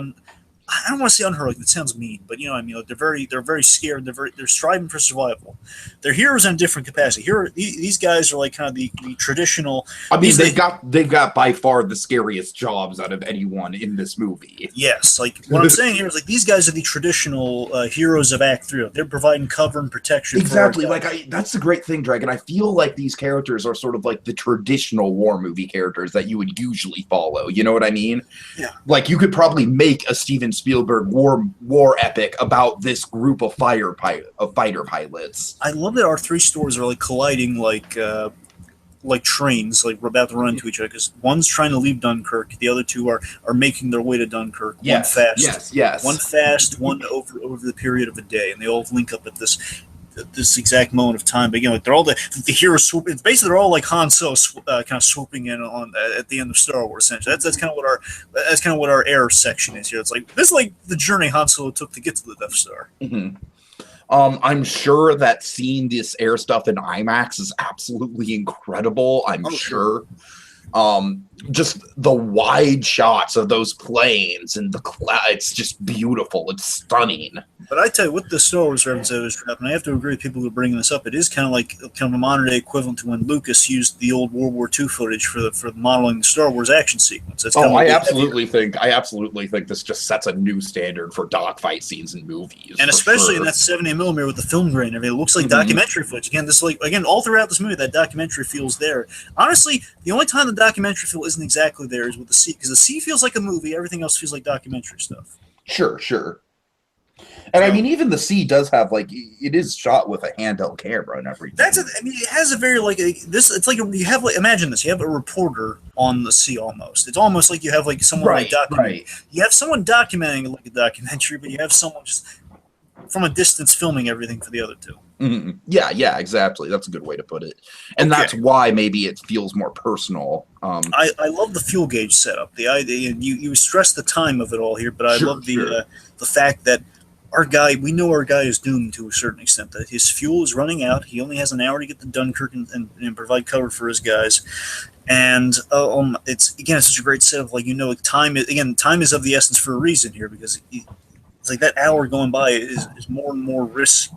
I don't want to say unheroic. That sounds mean, but I mean, like they're very scared. They're striving for survival. They're heroes in a different capacity. These guys are like kind of the traditional. I mean, they've got by far the scariest jobs out of anyone in this movie. Yes, like what I'm saying here is like these guys are the traditional heroes of Act 3. They're providing cover and protection. Exactly. That's the great thing, Dragon. I feel like these characters are sort of like the traditional war movie characters that you would usually follow. You know what I mean? Yeah. Like you could probably make a Steven Spielberg war epic about this group of fighter pilots. I love that our 3 stories are like colliding like trains, like we're about to run into each other because one's trying to leave Dunkirk, the other 2 are making their way to Dunkirk. Yes, one fast, yes. One fast, one over the period of a day, and they all link up at this exact moment of time. But like they're all the heroes swoop. It's basically they're all like Han Solo kind of swooping in on at the end of Star Wars. Essentially, that's kind of what our air section is here. It's like this is like the journey Han Solo took to get to the Death Star. Mm-hmm. I'm sure that seeing this air stuff in IMAX is absolutely incredible. I'm sure. Just the wide shots of those planes and the cloud, it's just beautiful. It's stunning. But I tell you, with the Star Wars reference I was dropping, I have to agree with people who are bringing this up. It is kind of a modern day equivalent to when Lucas used the old World War II footage for modeling the Star Wars action sequence. That's I absolutely think this just sets a new standard for dogfight scenes in movies, and especially in that 70mm with the film grain. I mean, it looks like documentary footage. Again, all throughout this movie, that documentary feels there. Honestly, the only time the documentary feel isn't exactly there is with the sea, because the sea feels like a movie. Everything else feels like documentary stuff. Sure. And I mean, even the sea does have it is shot with a handheld camera and everything. It has a very this. It's like you have imagine this. You have a reporter on the sea almost. It's almost like you have someone documenting. Right. You have someone documenting it like a documentary, but you have someone just from a distance filming everything for the other two. Mm-hmm. Yeah, exactly. That's a good way to put it. And that's why maybe it feels more personal. I love the fuel gauge setup. The idea, and you stress the time of it all here, but I love the fact that we know our guy is doomed to a certain extent. That his fuel is running out. He only has an hour to get to Dunkirk and provide cover for his guys. And it's such a great setup. Time is of the essence for a reason here, because it's like that hour going by is more and more risk.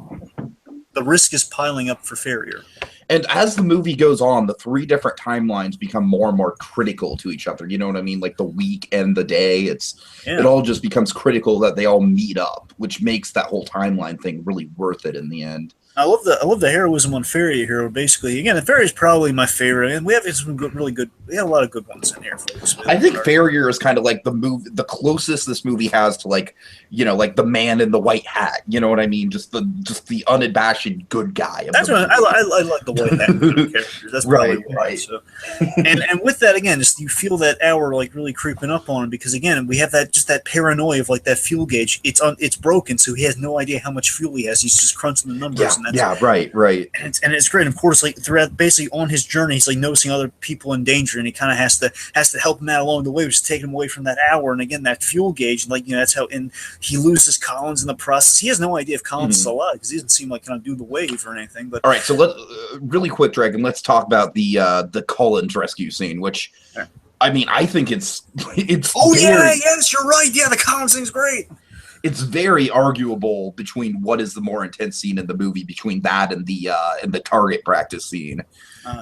The risk is piling up for Farrier. And as the movie goes on, the three different timelines become more and more critical to each other. You know what I mean? Like the week and the day. It all just becomes critical that they all meet up, which makes that whole timeline thing really worth it in the end. I love the heroism on Farrier here. Basically, again, Farrier is probably my favorite, and we have some really good. We have a lot of good ones in here. I think Farrier is kind of like the closest this movie has to the man in the white hat. You know what I mean? Just the unabashed good guy. That's what I like the white hat characters. That's probably right. So, and with that again, just you feel that hour really creeping up on him, because again we have that paranoia of that fuel gauge. It's broken, so he has no idea how much fuel he has. He's just crunching the numbers. Right. And it's great. Of course, throughout basically on his journey, he's noticing other people in danger, and he kind of has to help him out along the way, which is taking him away from that hour. And again, that fuel gauge, that's how. And he loses Collins in the process. He has no idea if Collins is alive, because he doesn't seem like do the wave or anything. But all right, so let really quick, Dragon. Let's talk about the Collins rescue scene, which. Yeah. I mean, I think it's. Oh yes, you're right. Yeah, the Collins thing's great. It's very arguable between what is the more intense scene in the movie, between that and the target practice scene,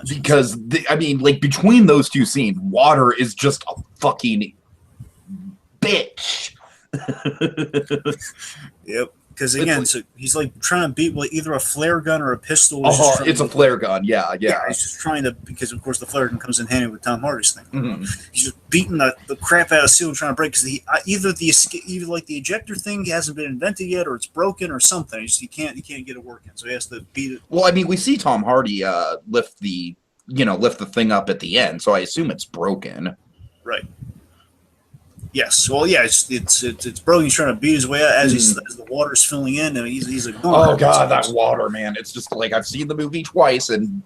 because between those two scenes, water is just a fucking bitch. Yep. Because again, so he's trying to beat either a flare gun or a pistol. It's a flare gun. Yeah. He's just trying to, because of course the flare gun comes in handy with Tom Hardy's thing. Mm-hmm. He's just beating the crap out of Seal and trying to break, because either the ejector thing hasn't been invented yet, or it's broken or something. He can't get it working, so he has to beat it. Well, I mean, we see Tom Hardy lift the thing up at the end, so I assume it's broken. Right. Yes. Well, yeah. It's broken. He's trying to beat his way out as the water's filling in, and he's like, "Oh God, that water, man!" It's just I've seen the movie twice, and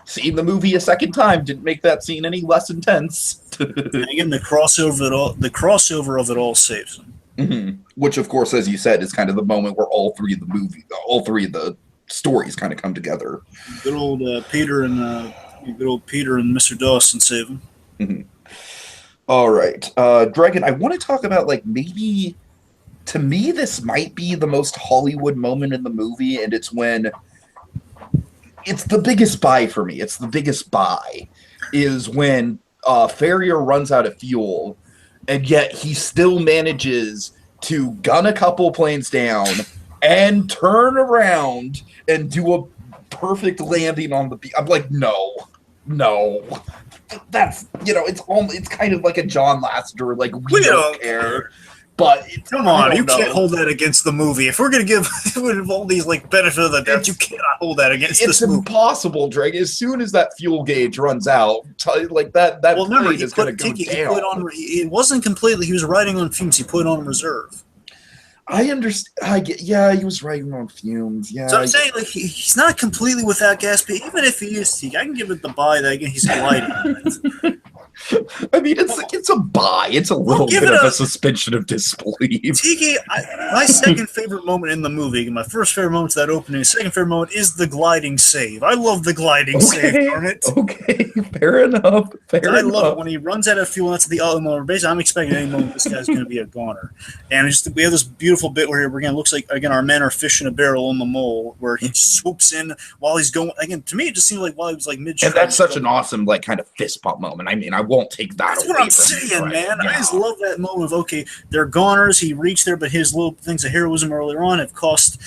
seeing the movie a second time didn't make that scene any less intense. And again, the crossover of it all saves him. Mm-hmm. Which, of course, as you said, is kind of the moment where all three of the stories kind of come together. Good old Peter and Mr. Dawson save him. Mm-hmm. All right, Dragon, I want to talk about maybe, to me, this might be the most Hollywood moment in the movie, and it's the biggest buy for me. It's the biggest buy is when Farrier runs out of fuel, and yet he still manages to gun a couple planes down and turn around and do a perfect landing on the beach. I'm like, no. That's it's kind of like a John Lasseter, we don't care. But come on, you can't hold that against the movie. If we're gonna give all these benefit of the doubt, you cannot hold that against this movie. It's impossible, Drake. As soon as that fuel gauge runs out, that plane is gonna go down. It wasn't completely. He was riding on fumes. He put it on reserve. I understand. He was riding on fumes. Yeah. So I'm saying, he's not completely without gas, but even if he is, I can give it the buy that again. He's gliding. I mean, it's a buy. It's a little bit of a suspension of disbelief. Tiki, my second favorite moment in the movie, my first favorite moment is that opening. Second favorite moment is the gliding save. I love the gliding save, darn it. Okay, fair enough. I love it when he runs out of fuel. That's the other moment. Basically, I'm expecting any moment this guy's going to be a goner. And we have this beautiful bit where again, it looks like again our men are fishing a barrel on the mole, where he swoops in while he's going. Again, to me, it just seemed like while he was like mid. And that's such an awesome like kind of fist bump moment. I mean, I won't take that. That's what I'm saying, man. Yeah. I just love that moment of okay, they're goners. He reached there, but his little things of heroism earlier on have cost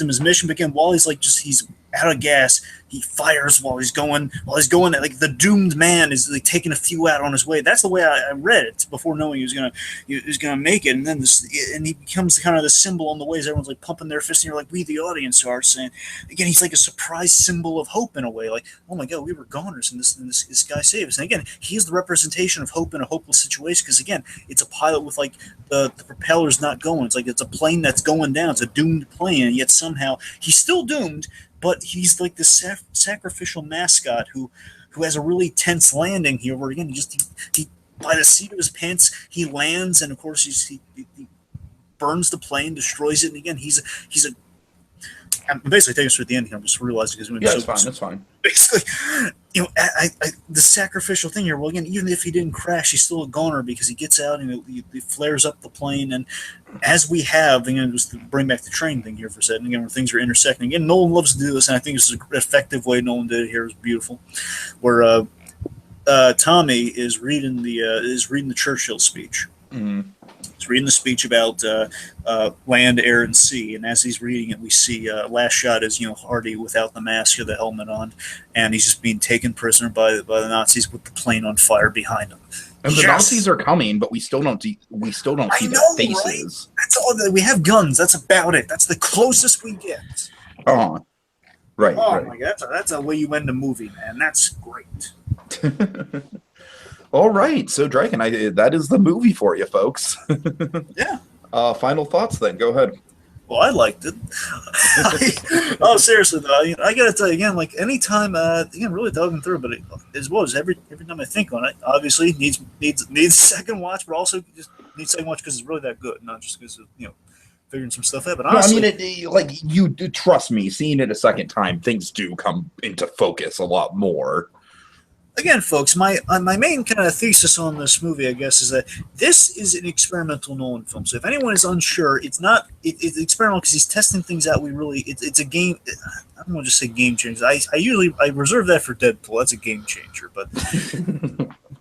him his mission. But again, while he's he's out of gas, he fires while he's going. Like the doomed man is like taking a few out on his way. That's the way I read it before knowing he was gonna make it. And then he becomes kind of the symbol on the ways everyone's like pumping their fist, and you're like, we the audience are saying again, he's like a surprise symbol of hope in a way. Like, oh my god, we were goners, and this guy saved us. And again, he's the representation of hope in a hopeless situation because again, it's a pilot with like the propellers not going. It's like it's a plane that's going down. It's a doomed plane, and yet somehow he's still doomed. But he's like this sacrificial mascot who has a really tense landing here, where again he by the seat of his pants he lands, and of course he burns the plane, destroys it, and again I'm basically taking us through the end here. I'm just realizing because that's fine. Basically, the sacrificial thing here. Well, again, even if he didn't crash, he's still a goner because he gets out and he flares up the plane. And as we have, just to bring back the train thing here for a second, again, where things are intersecting. Again, Nolan loves to do this, and I think this is an effective way Nolan did it here. It's beautiful, where Tommy is reading the Churchill speech. Mm-hmm. He's reading the speech about land, air, and sea, and as he's reading it, we see last shot is Hardy without the mask or the helmet on, and he's just being taken prisoner by the Nazis with the plane on fire behind him. And the Nazis are coming, but we still don't see their faces. Right? That's all. We have guns. That's about it. That's the closest we get. Oh, right. Oh right. my God, that's a way you end a movie, man. That's great. All right, so Dragon, that is the movie for you, folks. Yeah. Final thoughts, then. Go ahead. Well, I liked it. Seriously though, I gotta tell you again, like anytime, again, really delving through, but as well as every time I think on it, obviously needs second watch, but also just needs second watch because it's really that good, not just because of figuring some stuff out. But honestly, no, I mean, like you trust me, seeing it a second time, things do come into focus a lot more. Again, folks, my main kind of thesis on this movie, I guess, is that this is an experimental Nolan film. So if anyone is unsure, it's experimental because he's testing things out. It's a game. I don't want to just say game changer. I reserve that for Deadpool. That's a game changer. But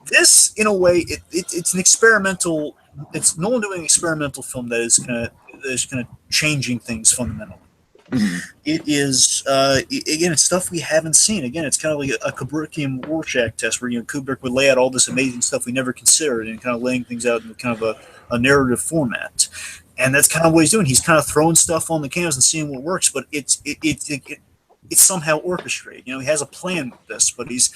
this, in a way, it's an experimental. It's Nolan doing an experimental film that is kind of changing things fundamentally. Mm-hmm. It is again, it's stuff we haven't seen. Again, it's kind of like a Kubrickian Rorschach test where Kubrick would lay out all this amazing stuff we never considered and kind of laying things out in kind of a narrative format. And that's kind of what he's doing. He's kind of throwing stuff on the canvas and seeing what works, but it's somehow orchestrated. He has a plan with this, but he's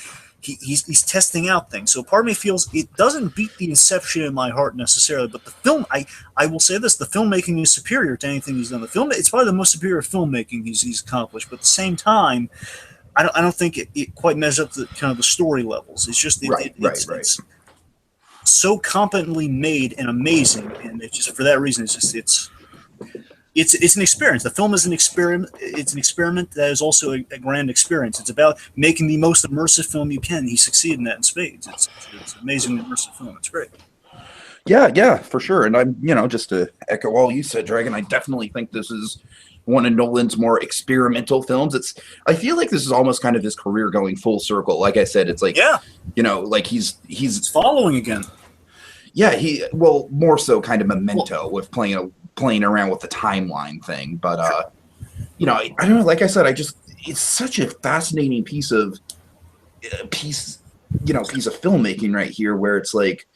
testing out things. So part of me feels it doesn't beat the Inception in my heart necessarily, but the film, I will say this, the filmmaking is superior to anything he's done. The film, it's probably the most superior filmmaking he's accomplished, but at the same time, I don't think it quite measures up to kind of the story levels. It's just it's so competently made and amazing, and it's just for that reason, it's an experience. The film is an experiment. It's an experiment that is also a grand experience. It's about making the most immersive film you can. He succeeded in that in spades. It's an amazing immersive film. It's great. Yeah, for sure. And I'm, just to echo all you said, Dragon, I definitely think this is one of Nolan's more experimental films. I feel like this is almost kind of his career going full circle. Like I said, it's like, like he's following again. Yeah, more so kind of Memento with playing around with the timeline thing, but I don't know. Like I said, it's such a fascinating piece of filmmaking right here, where it's like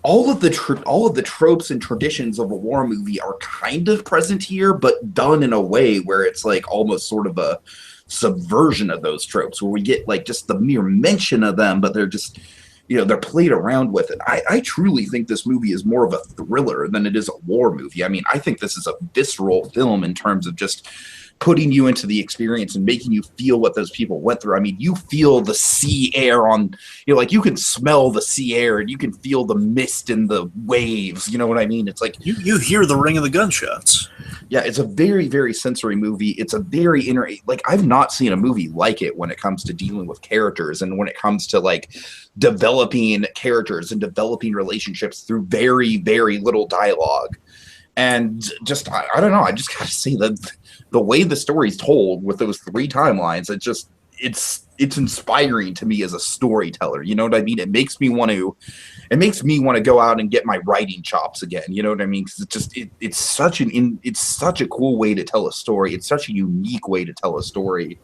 all of the tropes and traditions of a war movie are kind of present here, but done in a way where it's like almost sort of a subversion of those tropes, where we get like just the mere mention of them, but they're just they're played around with it. I truly think this movie is more of a thriller than it is a war movie. I mean, I think this is a visceral film in terms of just putting you into the experience and making you feel what those people went through. I mean, you feel the sea air on, like you can smell the sea air and you can feel the mist and the waves. You know what I mean? It's like you hear the ring of the gunshots. Yeah, it's a very, very sensory movie. It's a very like I've not seen a movie like it when it comes to dealing with characters and when it comes to like developing characters and developing relationships through very, very little dialogue. And just, I don't know, I just gotta say that the way the story's told with those 3 timelines, it's inspiring to me as a storyteller. You know what I mean? It makes me want to go out and get my writing chops again. You know what I mean? Because it's such a cool way to tell a story. It's such a unique way to tell a story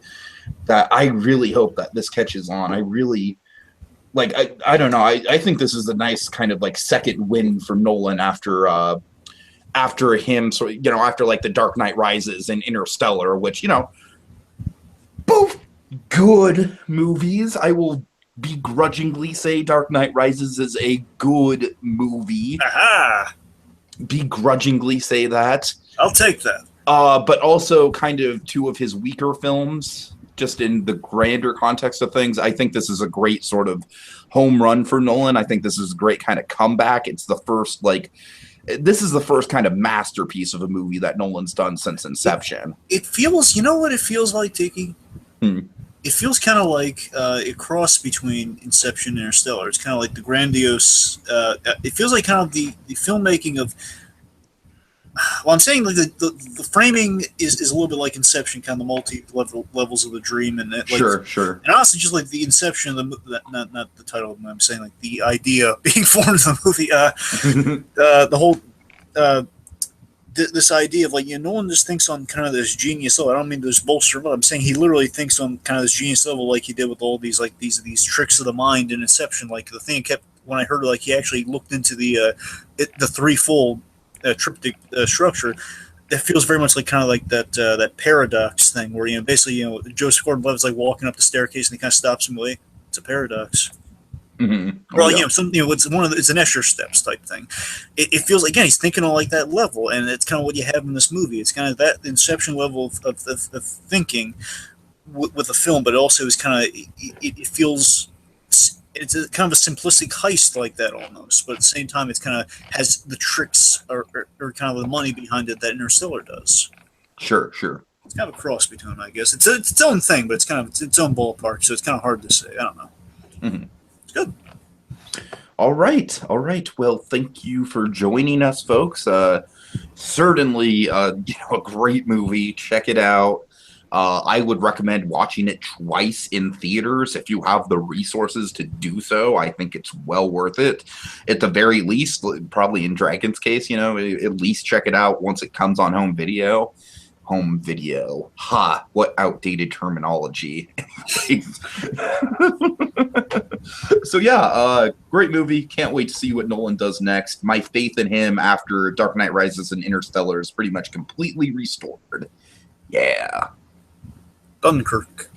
that I really hope that this catches on. I really like. I don't know. I think this is a nice kind of like second win for Nolan after him, so after like The Dark Knight Rises and Interstellar, which both good movies. I will begrudgingly say Dark Knight Rises is a good movie. Aha! Begrudgingly say that. I'll take that. But also kind of 2 of his weaker films, just in the grander context of things. I think this is a great sort of home run for Nolan. I think this is a great kind of comeback. It's the first this is the first kind of masterpiece of a movie that Nolan's done since Inception. It feels, what it feels like, Tiki? It feels kind of like a cross between Inception and Interstellar. It's kind of like the grandiose. It feels like kind of the filmmaking of. Well, I'm saying like the framing is a little bit like Inception, kind of the levels of the dream, and that, sure. And honestly, just like the Inception of the not the title. I'm saying like the idea being formed in the movie. The whole. This idea of Nolan just thinks on kind of this genius level. I don't mean to just bolster, but I'm saying he literally thinks on kind of this genius level, like he did with all these these tricks of the mind in Inception. Like the thing kept when I heard he actually looked into the threefold triptych structure. That feels very much like kind of like that paradox thing where basically Joseph Gordon-Levitt's walking up the staircase and he kind of stops him. It's a paradox. Mm-hmm. Or it's it's an Escher steps type thing. It feels again he's thinking on that level, and it's kind of what you have in this movie. It's kind of that Inception level of thinking with the film, but also is kind of it feels it's a kind of a simplistic heist like that almost, but at the same time it's kind of has the tricks or kind of the money behind it that Interstellar does. Sure. It's kind of a cross between them, I guess. It's its own thing, but it's kind of its own ballpark, so it's kind of hard to say. I don't know. Mm-hmm. Good. All right. Well, thank you for joining us, folks. Certainly, a great movie. Check it out. I would recommend watching it twice in theaters if you have the resources to do so. I think it's well worth it. At the very least, probably in Dragon's case, at least check it out once it comes on home video. Home video. Ha! What outdated terminology. So yeah, great movie. Can't wait to see what Nolan does next. My faith in him after Dark Knight Rises and Interstellar is pretty much completely restored. Yeah. Dunkirk.